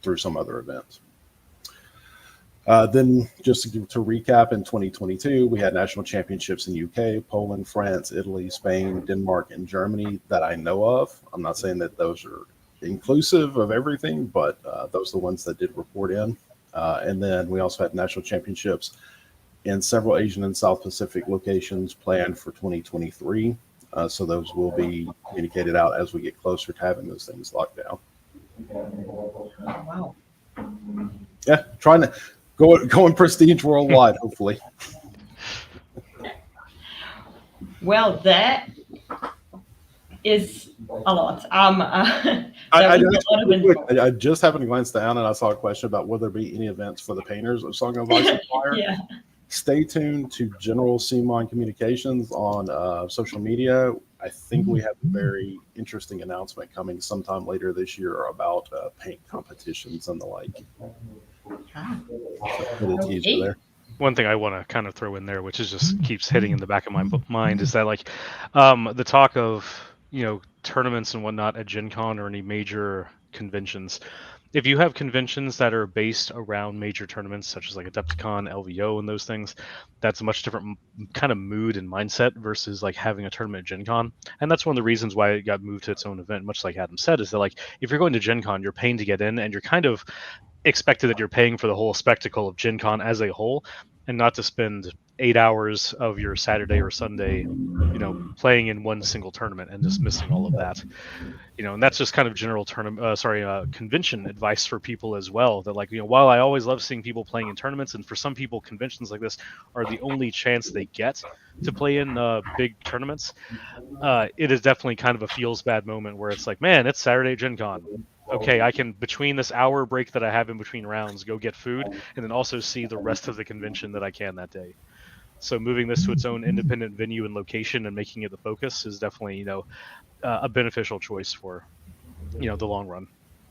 through some other events. Then just to recap, in 2022, we had national championships in UK, Poland, France, Italy, Spain, Denmark, and Germany that I know of. I'm not saying that those are inclusive of everything, but those are the ones that did report in. And then we also had national championships in several Asian and South Pacific locations planned for 2023. So those will be communicated out as we get closer to having those things locked down. Wow. Yeah, trying to go in prestige worldwide, hopefully. Well, that is a lot. I just happened to glance down and I saw a question about will there be any events for the painters of Song of Ice and Fire. Yeah. Stay tuned to General CMON Communications on social media. I think we have a very interesting announcement coming sometime later this year about paint competitions and the like. Okay. There. One thing I want to kind of throw in there, which is just keeps hitting in the back of my mind, is that like the talk of, you know, tournaments and whatnot at Gen Con or any major conventions. If you have conventions that are based around major tournaments, such as like Adepticon, LVO, and those things, that's a much different kind of mood and mindset versus like having a tournament at Gen Con. And that's one of the reasons why it got moved to its own event, much like Adam said, is that like if you're going to Gen Con, you're paying to get in and you're kind of expected that you're paying for the whole spectacle of Gen Con as a whole, and not to spend 8 hours of your Saturday or Sunday, you know, playing in one single tournament and just missing all of that. You know, and that's just kind of general convention advice for people as well. That like, you know, while I always love seeing people playing in tournaments, and for some people conventions like this are the only chance they get to play in big tournaments, it is definitely kind of a feels bad moment where it's like, man, it's Saturday Gen Con. Okay, I can, between this hour break that I have in between rounds, go get food and then also see the rest of the convention that I can that day. So moving this to its own independent venue and location and making it the focus is definitely, you know, a beneficial choice for, you know, the long run.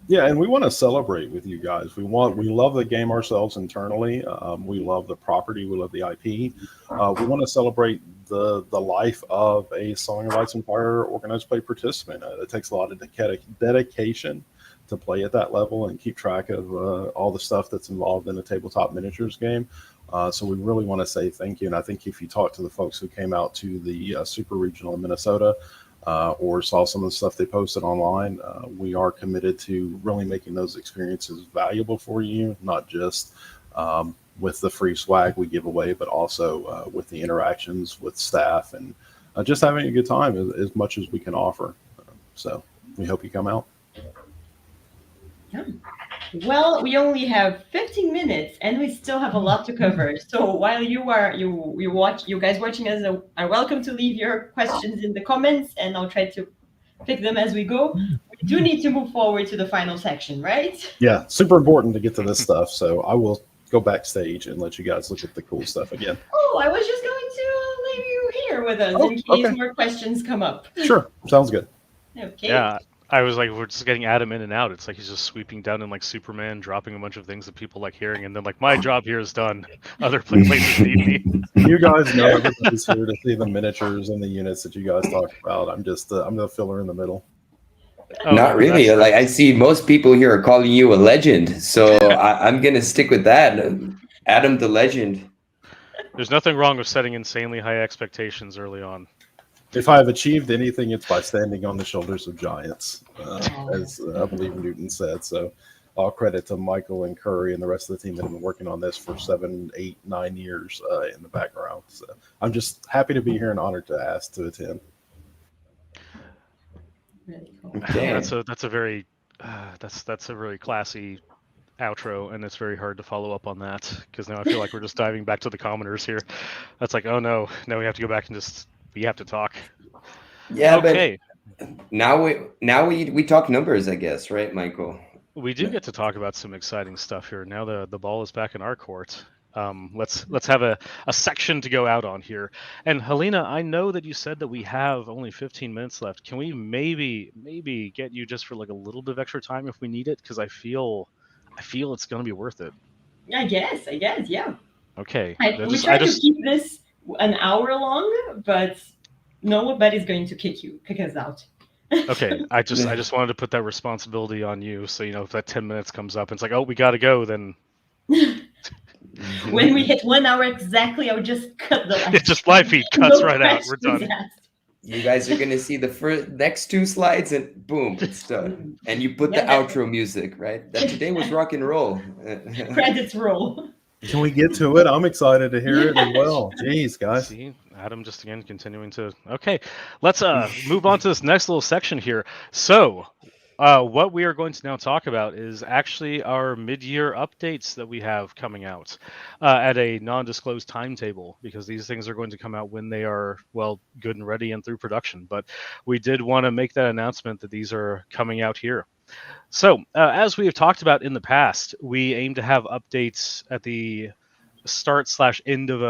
Yeah, and we want to celebrate with you guys. We love the game ourselves internally. We love the property. We love the IP. We want to celebrate the life of a Song of Ice and Fire organized play participant. It takes a lot of dedication to play at that level and keep track of all the stuff that's involved in a tabletop miniatures game. So we really want to say thank you. And I think if you talk to the folks who came out to the Super Regional in Minnesota or saw some of the stuff they posted online, we are committed to really making those experiences valuable for you, not just with the free swag we give away, but also with the interactions with staff and just having a good time as much as we can offer. So we hope you come out. Yeah. Well, we only have 15 minutes and we still have a lot to cover. So while you guys watching us are welcome to leave your questions in the comments and I'll try to pick them as we go. We do need to move forward to the final section, right? Yeah, super important to get to this stuff. So I will go backstage and let you guys look at the cool stuff again. Oh, I was just going to leave you here with us in case more questions come up. Sure, sounds good. Okay. Yeah, I was like, we're just getting Adam in and out. It's like he's just sweeping down in like Superman, dropping a bunch of things that people like hearing, and then like my job here is done. Other places need me. You guys know everybody's here to see the miniatures and the units that you guys talk about. I'm just I'm the filler in the middle. Oh, Not really. that's Like I see most people here are calling you a legend, so I'm gonna stick with that. Adam the legend. There's nothing wrong with setting insanely high expectations early on. If I have achieved anything, it's by standing on the shoulders of giants, as I believe Newton said. So all credit to Michael and Curry and the rest of the team that have been working on this for 7, 8, 9 years in the background. So I'm just happy to be here and honored to ask to attend. Really cool. Okay. That's a very classy outro, and it's very hard to follow up on that because now I feel like we're just diving back to the commoners here. That's like, oh no, now we have to go back and we have to talk. Yeah, okay. but now we talk numbers, I guess, right, Michael? We do get to talk about some exciting stuff here. Now the ball is back in our court. Let's have a section to go out on here. And Helena, I know that you said that we have only 15 minutes left. Can we maybe get you just for like a little bit of extra time if we need it? Because I feel it's going to be worth it. I guess, yeah. Okay. We try to keep this an hour long, but nobody's going to kick us out. Okay, I just wanted to put that responsibility on you, so if that 10 minutes comes up and it's like, oh, we got to go, then when we hit 1 hour exactly, I'll just cut the live. Just live feed cuts right out. We're done. You guys are gonna see the next 2 slides, and boom, it's done. And you put the outro music, right? That today was rock and roll. Credits roll. Can we get to it? I'm excited to hear it as well. Jeez, guys. See, Adam just again continuing to. Okay, let's move on to this next little section here. So, what we are going to now talk about is actually our mid-year updates that we have coming out at a non-disclosed timetable, because these things are going to come out when they are, well, good and ready and through production. But we did want to make that announcement that these are coming out here. So, as we have talked about in the past, we aim to have updates at the start/end of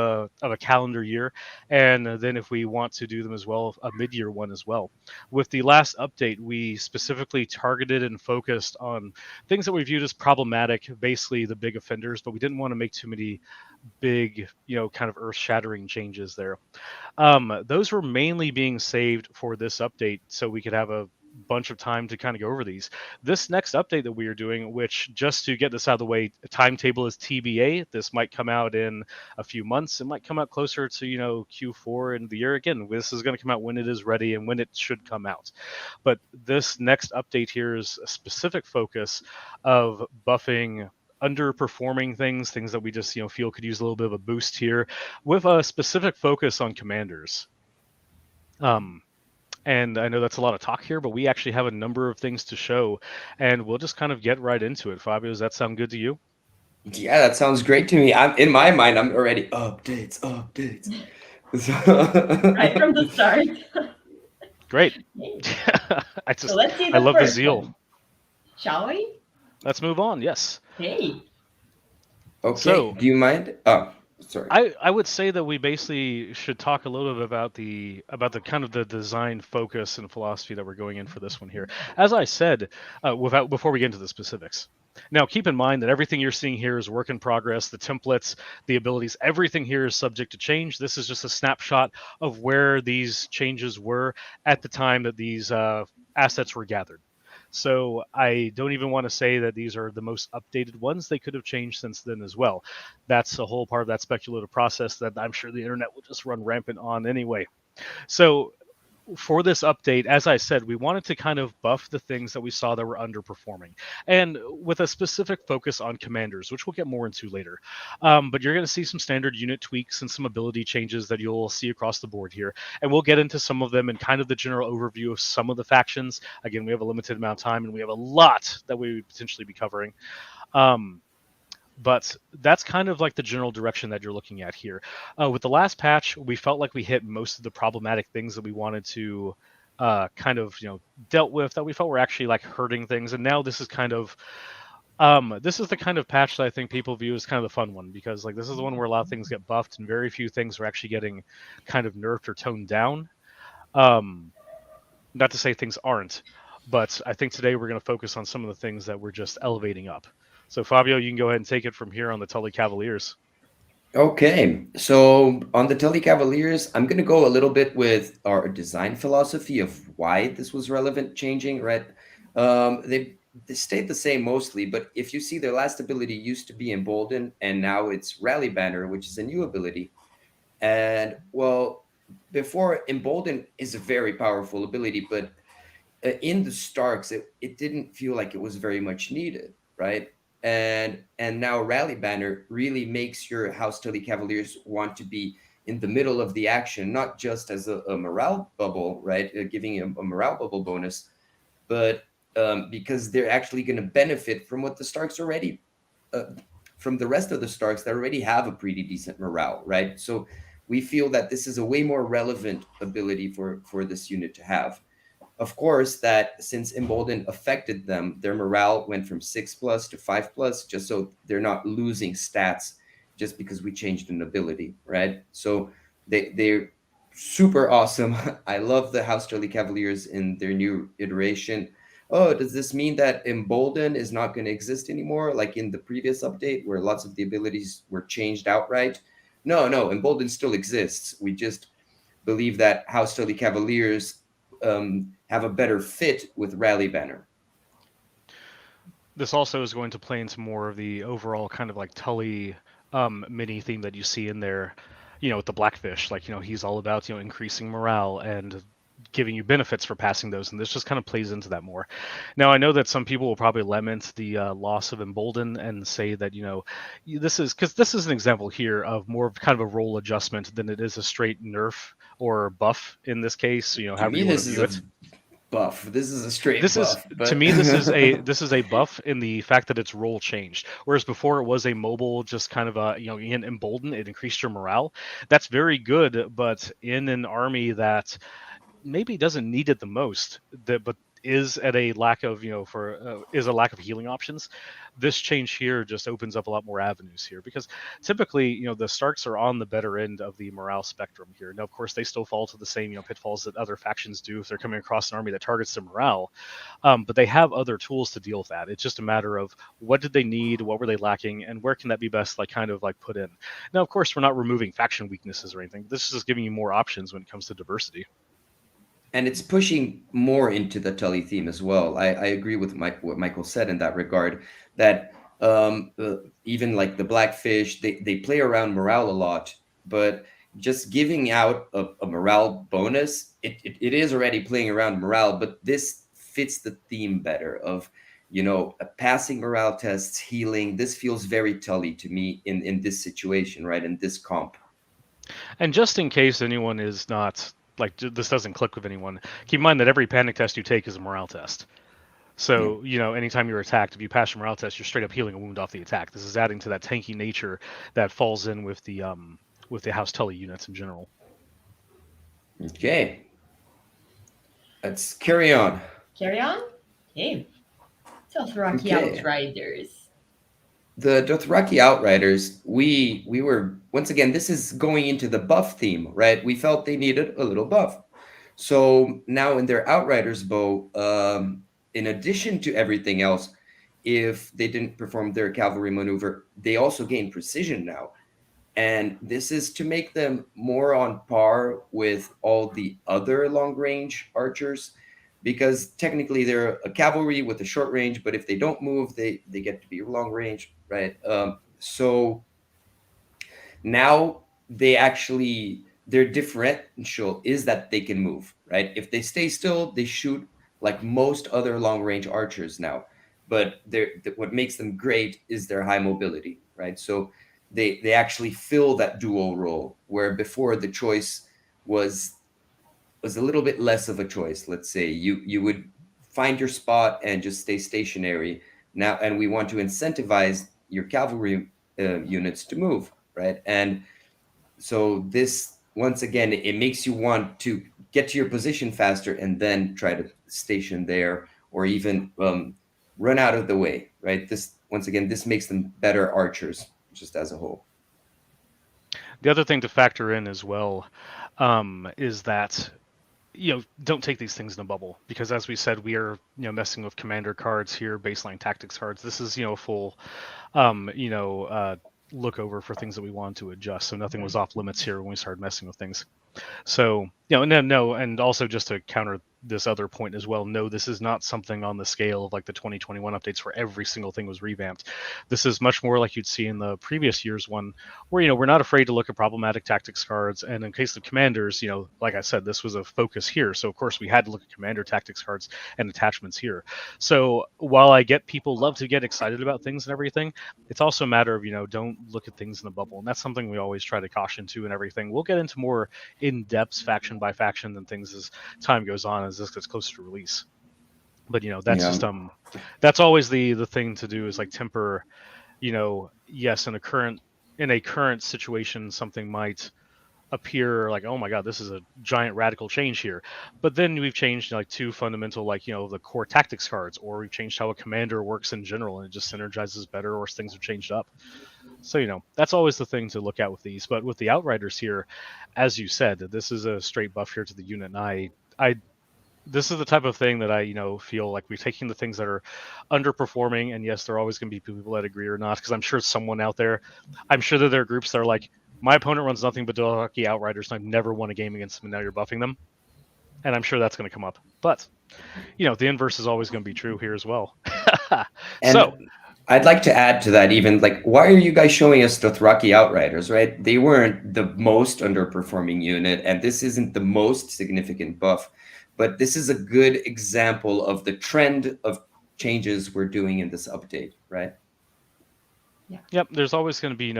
a calendar year, and then if we want to do them as well, a mid-year one as well. With the last update, we specifically targeted and focused on things that we viewed as problematic, basically the big offenders, but we didn't want to make too many big, kind of earth-shattering changes there. Those were mainly being saved for this update, so we could have a bunch of time to kind of go over these. This next update that we are doing, which, just to get this out of the way, timetable is TBA. This might come out in a few months. It might come out closer to Q4 in the year. Again, this is going to come out when it is ready and when it should come out. But this next update here is a specific focus of buffing underperforming things that we just feel could use a little bit of a boost here, with a specific focus on commanders. And I know that's a lot of talk here, but we actually have a number of things to show, and we'll just kind of get right into it. Fabio, does that sound good to you? Yeah, that sounds great to me. In my mind, I'm already updates. Right from the start. Great. So let's see I love the zeal. One. Shall we? Let's move on. Yes. Hey. Okay. So, do you mind? Oh, sorry. I would say that we basically should talk a little bit about the kind of the design focus and philosophy that we're going in for this one here. As I said, before we get into the specifics. Now, keep in mind that everything you're seeing here is work in progress. The templates, the abilities, everything here is subject to change. This is just a snapshot of where these changes were at the time that these assets were gathered. So I don't even want to say that these are the most updated ones. They could have changed since then as well. That's a whole part of that speculative process that I'm sure the internet will just run rampant on anyway. So for this update, as I said, we wanted to kind of buff the things that we saw that were underperforming, and with a specific focus on commanders, which we'll get more into later. But you're going to see some standard unit tweaks and some ability changes that you'll see across the board here, and we'll get into some of them and kind of the general overview of some of the factions. Again, we have a limited amount of time, and we have a lot that we would potentially be covering. But that's kind of like the general direction that you're looking at here. With the last patch, we felt like we hit most of the problematic things that we wanted to kind of dealt with, that we felt were actually like hurting things. And now this is kind of this is the kind of patch that I think people view as kind of the fun one, because like this is the one where a lot of things get buffed and very few things are actually getting kind of nerfed or toned down. Not to say things aren't. But I think today we're going to focus on some of the things that we're just elevating up. So Fabio, you can go ahead and take it from here on the Tully Cavaliers. Okay, so on the Tully Cavaliers, I'm going to go a little bit with our design philosophy of why this was relevant changing, right? They stayed the same mostly, but if you see, their last ability used to be Embolden, and now it's Rally Banner, which is a new ability. And well, before, Embolden is a very powerful ability, but in the Starks, it didn't feel like it was very much needed, right? And now Rally Banner really makes your House Tully Cavaliers want to be in the middle of the action, not just as a morale bubble, right? Giving a morale bubble bonus, but because they're actually going to benefit from what the Starks already, from the rest of the Starks that already have a pretty decent morale, right? So we feel that this is a way more relevant ability for this unit to have. Of course, that since Embolden affected them, their morale went from 6+ to 5+, just so they're not losing stats just because we changed an ability, right? So they're super awesome. I love the House Tully Cavaliers in their new iteration. Oh, does this mean that Embolden is not going to exist anymore, like in the previous update where lots of the abilities were changed outright? No, Embolden still exists. We just believe that House Tully Cavaliers have a better fit with Rally Banner. This also is going to play into more of the overall kind of like Tully mini theme that you see in there, with the Blackfish. Like, he's all about, increasing morale and giving you benefits for passing those, and this just kind of plays into that more. Now, I know that some people will probably lament the loss of Embolden and say that, this is an example here of more of kind of a role adjustment than it is a straight nerf or buff in this case. To However me, you want this to is view a it. buff. This is a straight This is buff. But... to me this is a buff in the fact that its role changed. Whereas before it was a mobile, just kind of a in Embolden, it increased your morale. That's very good, but in an army that maybe doesn't need it the most, but is at a lack of is a lack of healing options. This change here just opens up a lot more avenues here, because typically the Starks are on the better end of the morale spectrum here. Now, of course, they still fall to the same pitfalls that other factions do if they're coming across an army that targets their morale, but they have other tools to deal with that. It's just a matter of what did they need, what were they lacking, and where can that be best kind of put in. Now, of course, we're not removing faction weaknesses or anything. This is just giving you more options when it comes to diversity. And it's pushing more into the Tully theme as well. I agree with what Michael said in that regard, that even like the Blackfish, they play around morale a lot, but just giving out a morale bonus, it is already playing around morale, but this fits the theme better of, passing morale tests, healing. This feels very Tully to me in this situation, right? In this comp. And just in case anyone is not this doesn't click with anyone, keep in mind that every panic test you take is a morale test. So, anytime you're attacked, if you pass your morale test, you're straight up healing a wound off the attack. This is adding to that tanky nature that falls in with the House Tully units in general. Okay. Let's carry on. Carry on? Okay. Dothraki Outriders. The Dothraki Outriders, we were, once again, this is going into the buff theme, right? We felt they needed a little buff. So now in their Outriders bow, in addition to everything else, if they didn't perform their cavalry maneuver, they also gain precision now. And this is to make them more on par with all the other long-range archers, because technically they're a cavalry with a short range, but if they don't move, they get to be long range, right? So now their differential is that they can move, right? If they stay still, they shoot like most other long range archers now. But what makes them great is their high mobility, right? So they actually fill that dual role, where before the choice was a little bit less of a choice. Let's say you would find your spot and just stay stationary now, and we want to incentivize your cavalry units to move, right? And so this, once again, it makes you want to get to your position faster and then try to station there, or even run out of the way, right? This, once again, this makes them better archers just as a whole. The other thing to factor in as well is that don't take these things in a bubble, because as we said, we are messing with commander cards here, baseline tactics cards. This is a full look over for things that we want to adjust. So nothing was off limits here when we started messing with things. So, no, and also just to counter this other point as well, no, this is not something on the scale of like the 2021 updates where every single thing was revamped. This is much more like you'd see in the previous year's one, where, we're not afraid to look at problematic tactics cards. And in case of commanders, like I said, this was a focus here. So, of course, we had to look at commander tactics cards and attachments here. So, while I get people love to get excited about things and everything, it's also a matter of, don't look at things in a bubble. And that's something we always try to caution to and everything. We'll get into more in-depth faction by faction and things as time goes on, as this gets closer to release. But that's just that's always the thing to do, is like temper, yes, in a current situation something might appear like, oh my god, this is a giant radical change here, but then we've changed like two fundamental, like the core tactics cards, or we've changed how a commander works in general and it just synergizes better, or things have changed up. So that's always the thing to look at with these. But with the Outriders here, as you said, this is a straight buff here to the unit, and I this is the type of thing that I feel like we're taking the things that are underperforming, and yes, there are always going to be people that agree or not, because I'm sure someone out there, I'm sure that there are groups that are like, my opponent runs nothing but Dothraki Outriders, and I've never won a game against them, and now you're buffing them. And I'm sure that's going to come up. But, the inverse is always going to be true here as well. So I'd like to add to that, even, like, why are you guys showing us Dothraki Outriders, right? They weren't the most underperforming unit, and this isn't the most significant buff. But this is a good example of the trend of changes we're doing in this update, right? Yeah. Yep. There's always going to be,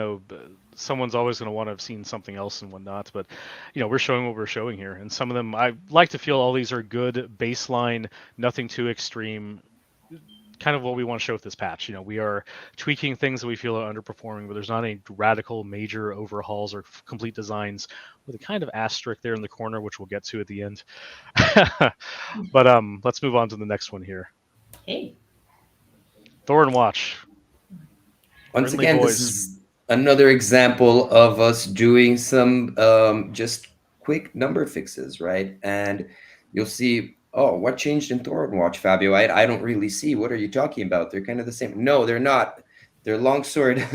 someone's always going to want to have seen something else and whatnot. But, we're showing what we're showing here. And some of them, I like to feel all these are good baseline, nothing too extreme, kind of what we want to show with this patch. We are tweaking things that we feel are underperforming, but there's not any radical major overhauls or complete designs, with a kind of asterisk there in the corner, which we'll get to at the end. But let's move on to the next one here. Hey. Thornwatch. Once again, this is another example of us doing some just quick number fixes, right? And you'll see, oh, what changed in Thornwatch, Fabio? I don't really see. What are you talking about? They're kind of the same. No, they're not. Their longsword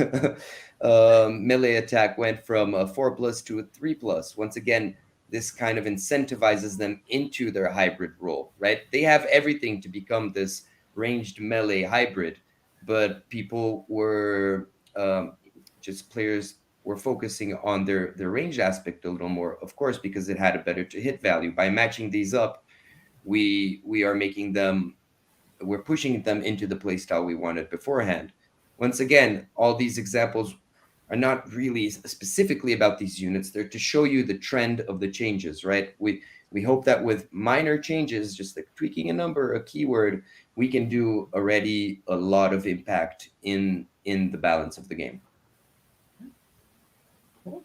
melee attack went from a 4+ to a 3+. Once again, this kind of incentivizes them into their hybrid role, right? They have everything to become this ranged melee hybrid, but people were players were focusing on their ranged aspect a little more, of course, because it had a better to hit value. By matching these up, we are making them, we're pushing them into the playstyle we wanted beforehand. Once again, all these examples are not really specifically about these units. They're to show you the trend of the changes, right? We hope that with minor changes, just like tweaking a number, a keyword, we can do already a lot of impact in the balance of the game.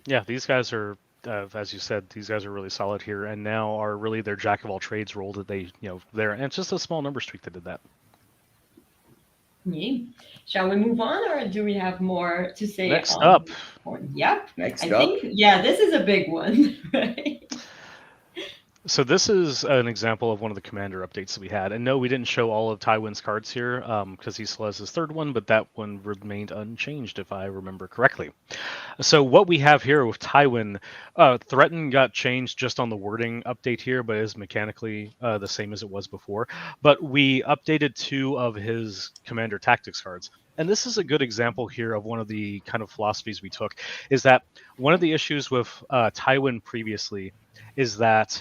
Yeah, these guys are, as you said, these guys are really solid here, and now are really their jack of all trades role that they, there, and it's just a small numbers tweak that did that. Yeah. Shall we move on, or do we have more to say? Next up. Yep. Next I up. think, this is a big one, right? So this is an example of one of the commander updates that we had. And no, we didn't show all of Tywin's cards here because he still has his third one, but that one remained unchanged, if I remember correctly. So what we have here with Tywin, Threaten got changed just on the wording update here, but is mechanically the same as it was before. But we updated 2 of his commander tactics cards. And this is a good example here of one of the kind of philosophies we took, is that one of the issues with Tywin previously is that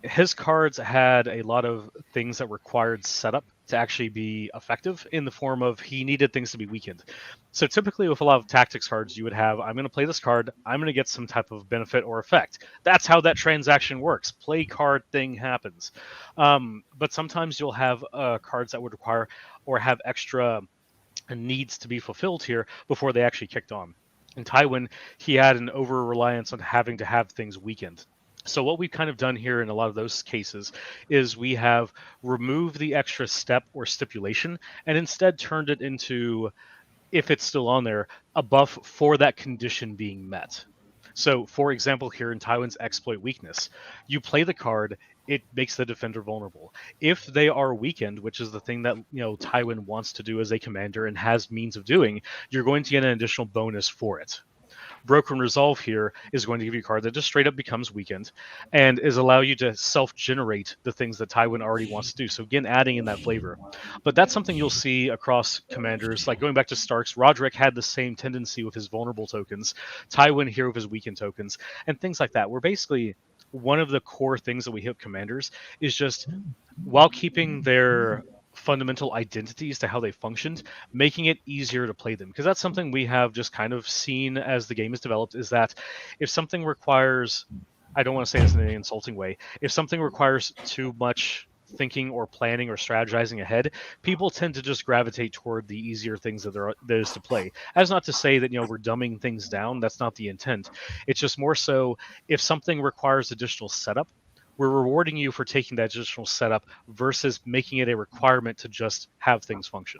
his cards had a lot of things that required setup to actually be effective, in the form of he needed things to be weakened. So typically with a lot of tactics cards, you would have, I'm going to play this card, I'm going to get some type of benefit or effect. That's how that transaction works. Play card thing happens. But sometimes you'll have cards that would require or have extra needs to be fulfilled here before they actually kicked on. In Tywin, he had an over-reliance on having to have things weakened. So what we've kind of done here in a lot of those cases is we have removed the extra step or stipulation and instead turned it into, if it's still on there, a buff for that condition being met. So, for example, here in Tywin's exploit weakness, you play the card. it makes the defender vulnerable. If they are weakened, which is the thing that Tywin wants to do as a commander and has means of doing, you're going to get an additional bonus for it. Broken Resolve here is going to give you a card that just straight up becomes weakened and is allow you to self-generate the things that Tywin already wants to do. So again, adding in that flavor. But that's something you'll see across commanders. Like going back to Stark's, Roderick had the same tendency with his vulnerable tokens, Tywin here with his weakened tokens, and things like that. Where basically one of the core things that we hit commanders is just while keeping their fundamental identities to how they functioned, making it easier to play them. Because that's something we have just kind of seen as the game has developed, is that if something requires, I don't want to say this in an insulting way, if something requires too much thinking or planning or strategizing ahead, people tend to just gravitate toward the easier things that there is to play. As not to say that we're dumbing things down, that's not the intent. It's just more so if something requires additional setup, we're rewarding you for taking that additional setup versus making it a requirement to just have things function.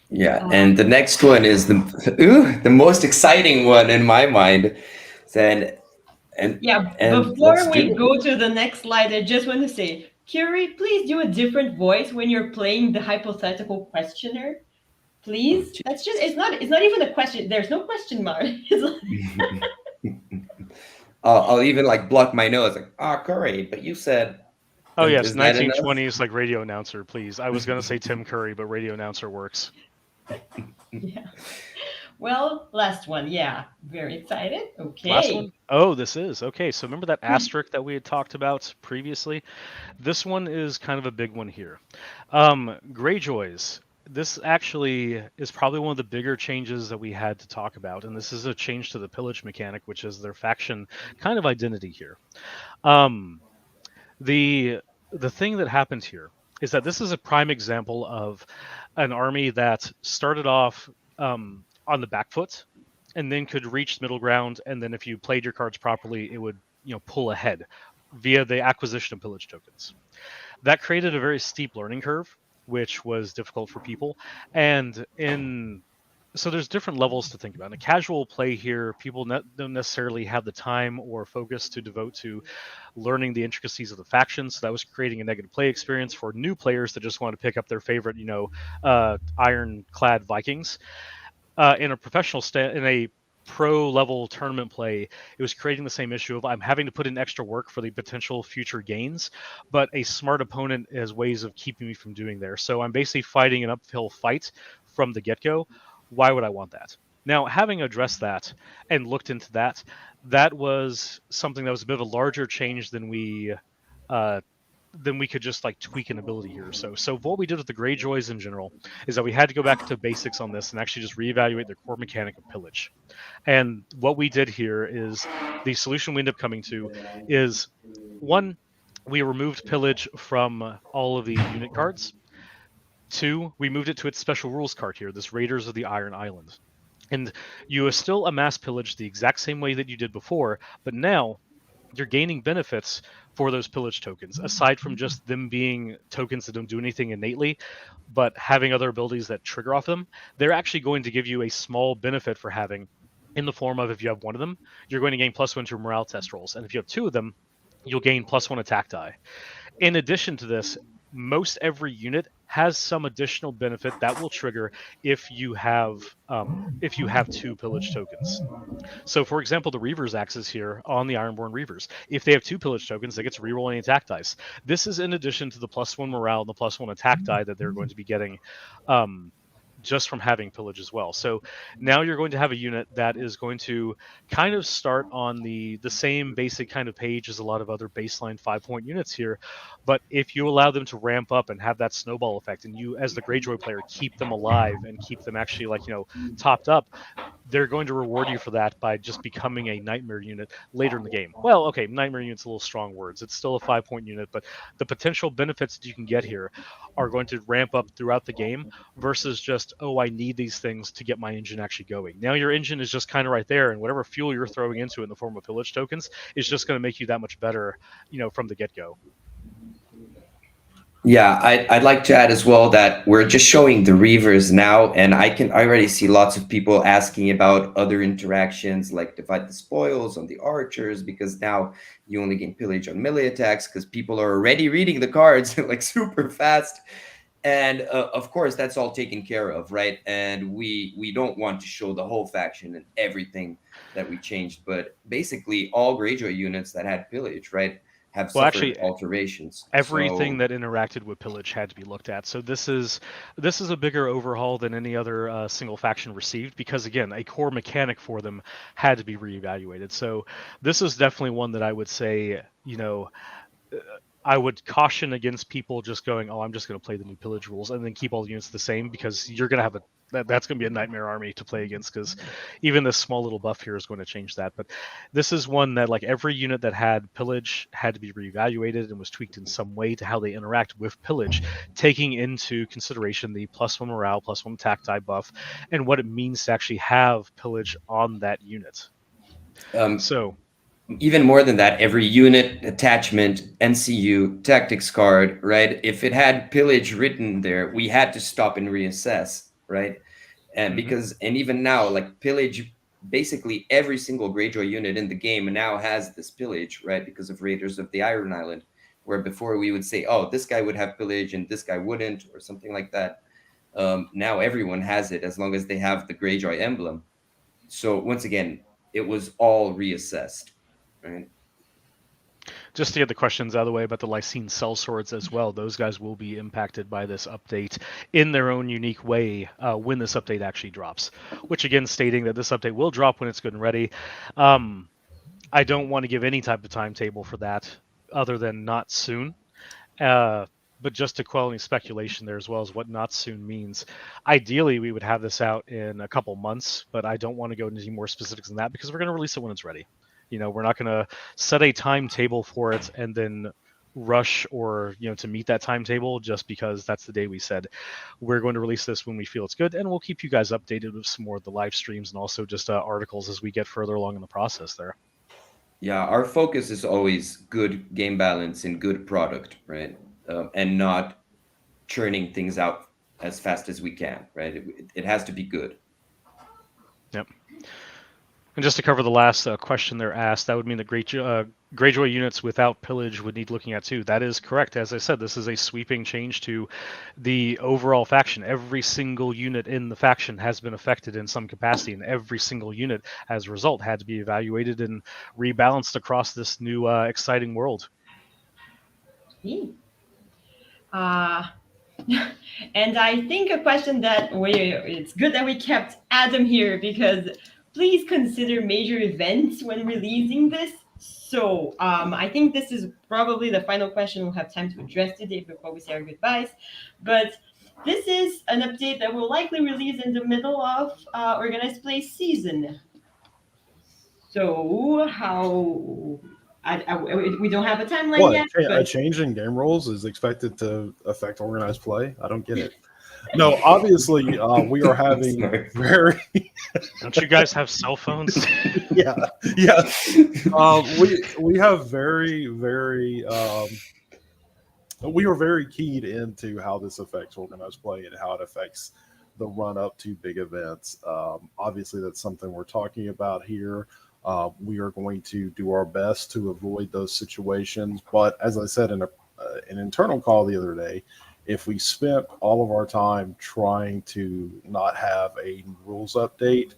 Yeah, and the next one is the most exciting one in my mind. Before we go to the next slide, I just want to say, Curie, please do a different voice when you're playing the hypothetical questioner. Please. That's just it's not even a question. There's no question mark. I'll even like block my nose, like, Curry, but you said. Oh yes, 1920s like radio announcer, please. I was gonna say Tim Curry, but radio announcer works. Yeah. Well, last one. Yeah, very excited. Okay. Last one. Oh, this is okay. So remember that asterisk that we had talked about previously? This one is kind of a big one here. Greyjoys. This actually is probably one of the bigger changes that we had to talk about, and this is a change to the pillage mechanic, which is their faction kind of identity here. The thing that happened here is that this is a prime example of an army that started off on the back foot and then could reach middle ground, and then if you played your cards properly, it would pull ahead via the acquisition of pillage tokens. That created a very steep learning curve, which was difficult for people. And so there's different levels to think about. In a casual play here, people don't necessarily have the time or focus to devote to learning the intricacies of the factions. So that was creating a negative play experience for new players that just want to pick up their favorite, ironclad Vikings. In a professional in a pro level tournament play, it was creating the same issue of I'm having to put in extra work for the potential future gains, but a smart opponent has ways of keeping me from doing there. So I'm basically fighting an uphill fight from the get-go. Why would I want that? Now, having addressed that and looked into that, that was something that was a bit of a larger change than we could just like tweak an ability here. So what we did with the Greyjoys in general is that we had to go back to basics on this and actually just reevaluate the core mechanic of pillage. And what we did here is the solution we ended up coming to is, one, we removed pillage from all of the unit cards. Two, we moved it to its special rules card here, this Raiders of the Iron Island. And you still amass pillage the exact same way that you did before, but now you're gaining benefits for those pillage tokens, aside from just them being tokens that don't do anything innately, but having other abilities that trigger off them. They're actually going to give you a small benefit for having, in the form of, if you have one of them, you're going to gain +1 to your morale test rolls. And if you have two of them, you'll gain +1 attack die. In addition to this, most every unit has some additional benefit that will trigger if you have two pillage tokens. So, for example, the Reaver's axes here on the Ironborn Reavers, if they have two pillage tokens, they get to reroll any attack dice. This is in addition to the +1 morale and the +1 attack die that they're going to be getting just from having pillage as well. So now you're going to have a unit that is going to kind of start on the same basic kind of page as a lot of other baseline 5-point units here. But if you allow them to ramp up and have that snowball effect, and you, as the Greyjoy player, keep them alive and keep them actually topped up, they're going to reward you for that by just becoming a nightmare unit later in the game. Well, okay, nightmare unit's a little strong words. It's still a 5-point unit, but the potential benefits that you can get here are going to ramp up throughout the game versus just, oh, I need these things to get my engine actually going. Now your engine is just kind of right there, and whatever fuel you're throwing into it in the form of pillage tokens is just going to make you that much better, from the get-go. Yeah, I'd like to add as well that we're just showing the Reavers now, and I already see lots of people asking about other interactions like divide the spoils on the archers, because now you only gain pillage on melee attacks because people are already reading the cards like super fast. And of course, that's all taken care of, right? And we don't want to show the whole faction and everything that we changed, but basically all Greyjoy units that had pillage, right, have Well, suffered actually, alterations. everything So that interacted with pillage had to be looked at. So this is a bigger overhaul than any other single faction received, because again, a core mechanic for them had to be reevaluated. So this is definitely one that I would say, I would caution against people just going, oh, I'm just going to play the new pillage rules and then keep all the units the same, because you're going to have that's going to be a nightmare army to play against, because even this small little buff here is going to change that. But this is one that, like, every unit that had pillage had to be reevaluated and was tweaked in some way to how they interact with pillage, taking into consideration the +1 morale, +1 attack die buff, and what it means to actually have pillage on that unit. So even more than that, every unit, attachment, NCU, tactics card, right? If it had pillage written there, we had to stop and reassess, right? And because, and even now, like pillage, basically every single Greyjoy unit in the game now has this pillage, right? Because of Raiders of the Iron Island, where before we would say, oh, this guy would have pillage and this guy wouldn't, or something like that. Now everyone has it as long as they have the Greyjoy emblem. So once again, it was all reassessed, right? just to get the questions out of the way about the Lysine sellswords as well, those guys will be impacted by this update in their own unique way when this update actually drops. Which, again, stating that this update will drop when it's good and ready. I don't want to give any type of timetable for that other than not soon. But just to quell any speculation there, as well as what not soon means, ideally we would have this out in a couple months, but I don't want to go into any more specifics than that, because we're going to release it when it's ready. We're not going to set a timetable for it and then rush or to meet that timetable just because that's the day we said. We're going to release this when we feel it's good, and we'll keep you guys updated with some more of the live streams and also just articles as we get further along in the process there. Yeah, our focus is always good game balance and good product, right? And not churning things out as fast as we can, right? It has to be good. Yep. And just to cover the last question they're asked, that would mean that Greyjoy units without pillage would need looking at too. That is correct. As I said, this is a sweeping change to the overall faction. Every single unit in the faction has been affected in some capacity, and every single unit, as a result, had to be evaluated and rebalanced across this new exciting world. And I think a question that it's good that we kept Adam here, because please consider major events when releasing this. So I think this is probably the final question we'll have time to address today before we say our goodbyes. But this is an update that will likely release in the middle of organized play season. So how... we don't have a timeline yet. A change in game rules is expected to affect organized play? I don't get it. No, obviously, we are having very... Don't you guys have cell phones? Yeah. We have very, very... we are very keyed into how this affects organized play and how it affects the run-up to big events. Obviously, that's something we're talking about here. We are going to do our best to avoid those situations. But as I said in an internal call the other day, if we spent all of our time trying to not have a rules update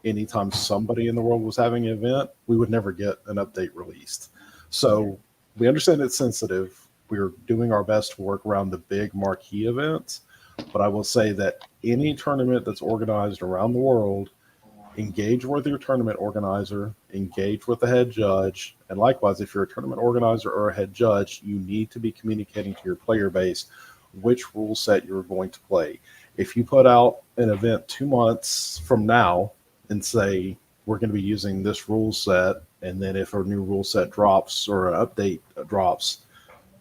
anytime somebody in the world was having an event, we would never get an update released. So we understand it's sensitive. We're doing our best to work around the big marquee events. But I will say that any tournament that's organized around the world, engage with your tournament organizer, engage with the head judge, and likewise, if you're a tournament organizer or a head judge, you need to be communicating to your player base which rule set you're going to play. If you put out an event 2 months from now and say, we're going to be using this rule set, and then if a new rule set drops or an update drops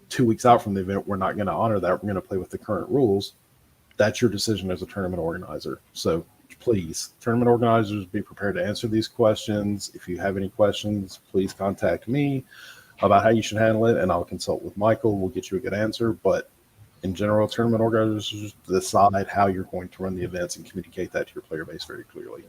2 weeks out from the event, we're not going to honor that. We're going to play with the current rules. That's your decision as a tournament organizer. So please, tournament organizers, be prepared to answer these questions. If you have any questions, please contact me about how you should handle it, and I'll consult with Michael. We'll get you a good answer. But in general, tournament organizers decide how you're going to run the events and communicate that to your player base very clearly.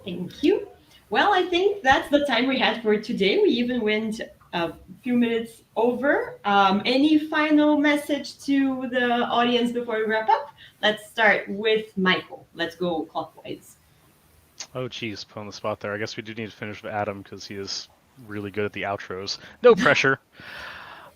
Thank you. Well, I think that's the time we had for today. We even went a few minutes over. Any final message to the audience before we wrap up? Let's start with Michael. Let's go clockwise. Oh, geez, put on the spot there. I guess we do need to finish with Adam because he is really good at the outros. No pressure.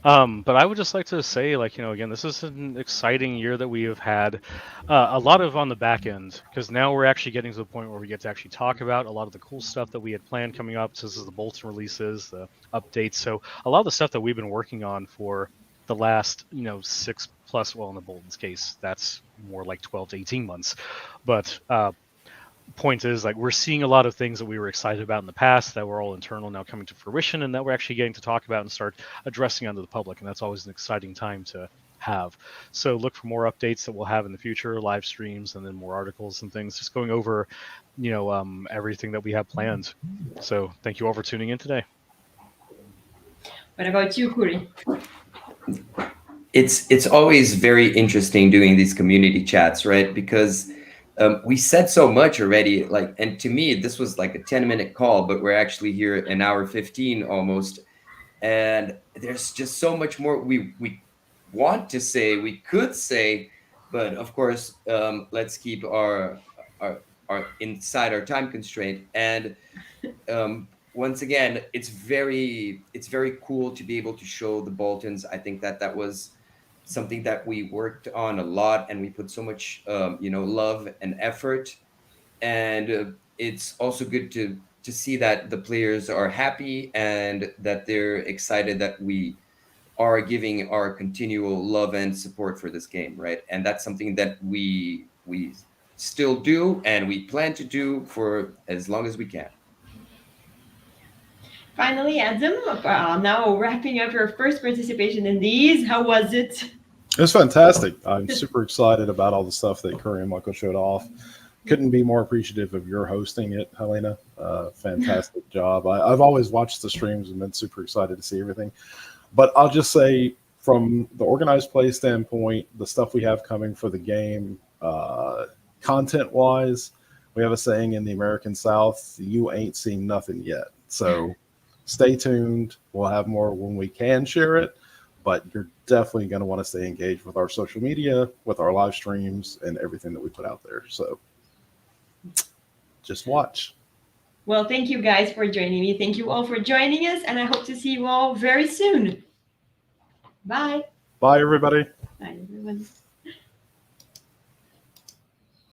But I would just like to say, like, again, this is an exciting year that we have had. A lot of on the back end, because now we're actually getting to the point where we get to actually talk about a lot of the cool stuff that we had planned coming up. So this is the Bolton releases, the updates. So a lot of the stuff that we've been working on for the last, 6 plus, well, in the Bolton's case, that's more like 12 to 18 months. But point is, like, we're seeing a lot of things that we were excited about in the past that were all internal now coming to fruition, and that we're actually getting to talk about and start addressing onto the public, and that's always an exciting time to have. So look for more updates that we'll have in the future, live streams, and then more articles and things, just going over everything that we have planned. So thank you all for tuning in today. What about you, Kuri? It's always very interesting doing these community chats, right? Because we said so much already, and to me, this was like a 10-minute call, but we're actually here an hour 15 almost. And there's just so much more we want to say, we could say, but of course, let's keep our inside our time constraint. And once again, it's very cool to be able to show the Boltons. I think that was something that we worked on a lot, and we put so much love and effort, and it's also good to see that the players are happy and that they're excited that we are giving our continual love and support for this game, right? And that's something that we still do, and we plan to do for as long as we can. Finally, Adam, now wrapping up your first participation in these, how was it? It was fantastic. I'm super excited about all the stuff that Curry and Michael showed off. Couldn't be more appreciative of your hosting it, Helena. Fantastic job. I've always watched the streams and been super excited to see everything. But I'll just say, from the organized play standpoint, the stuff we have coming for the game, content-wise, we have a saying in the American South, you ain't seen nothing yet. So stay tuned. We'll have more when we can share it. But you're definitely going to want to stay engaged with our social media, with our live streams, and everything that we put out there. So just watch. Well, thank you guys for joining me. Thank you all for joining us, and I hope to see you all very soon. Bye. Bye, everybody. Bye, everyone.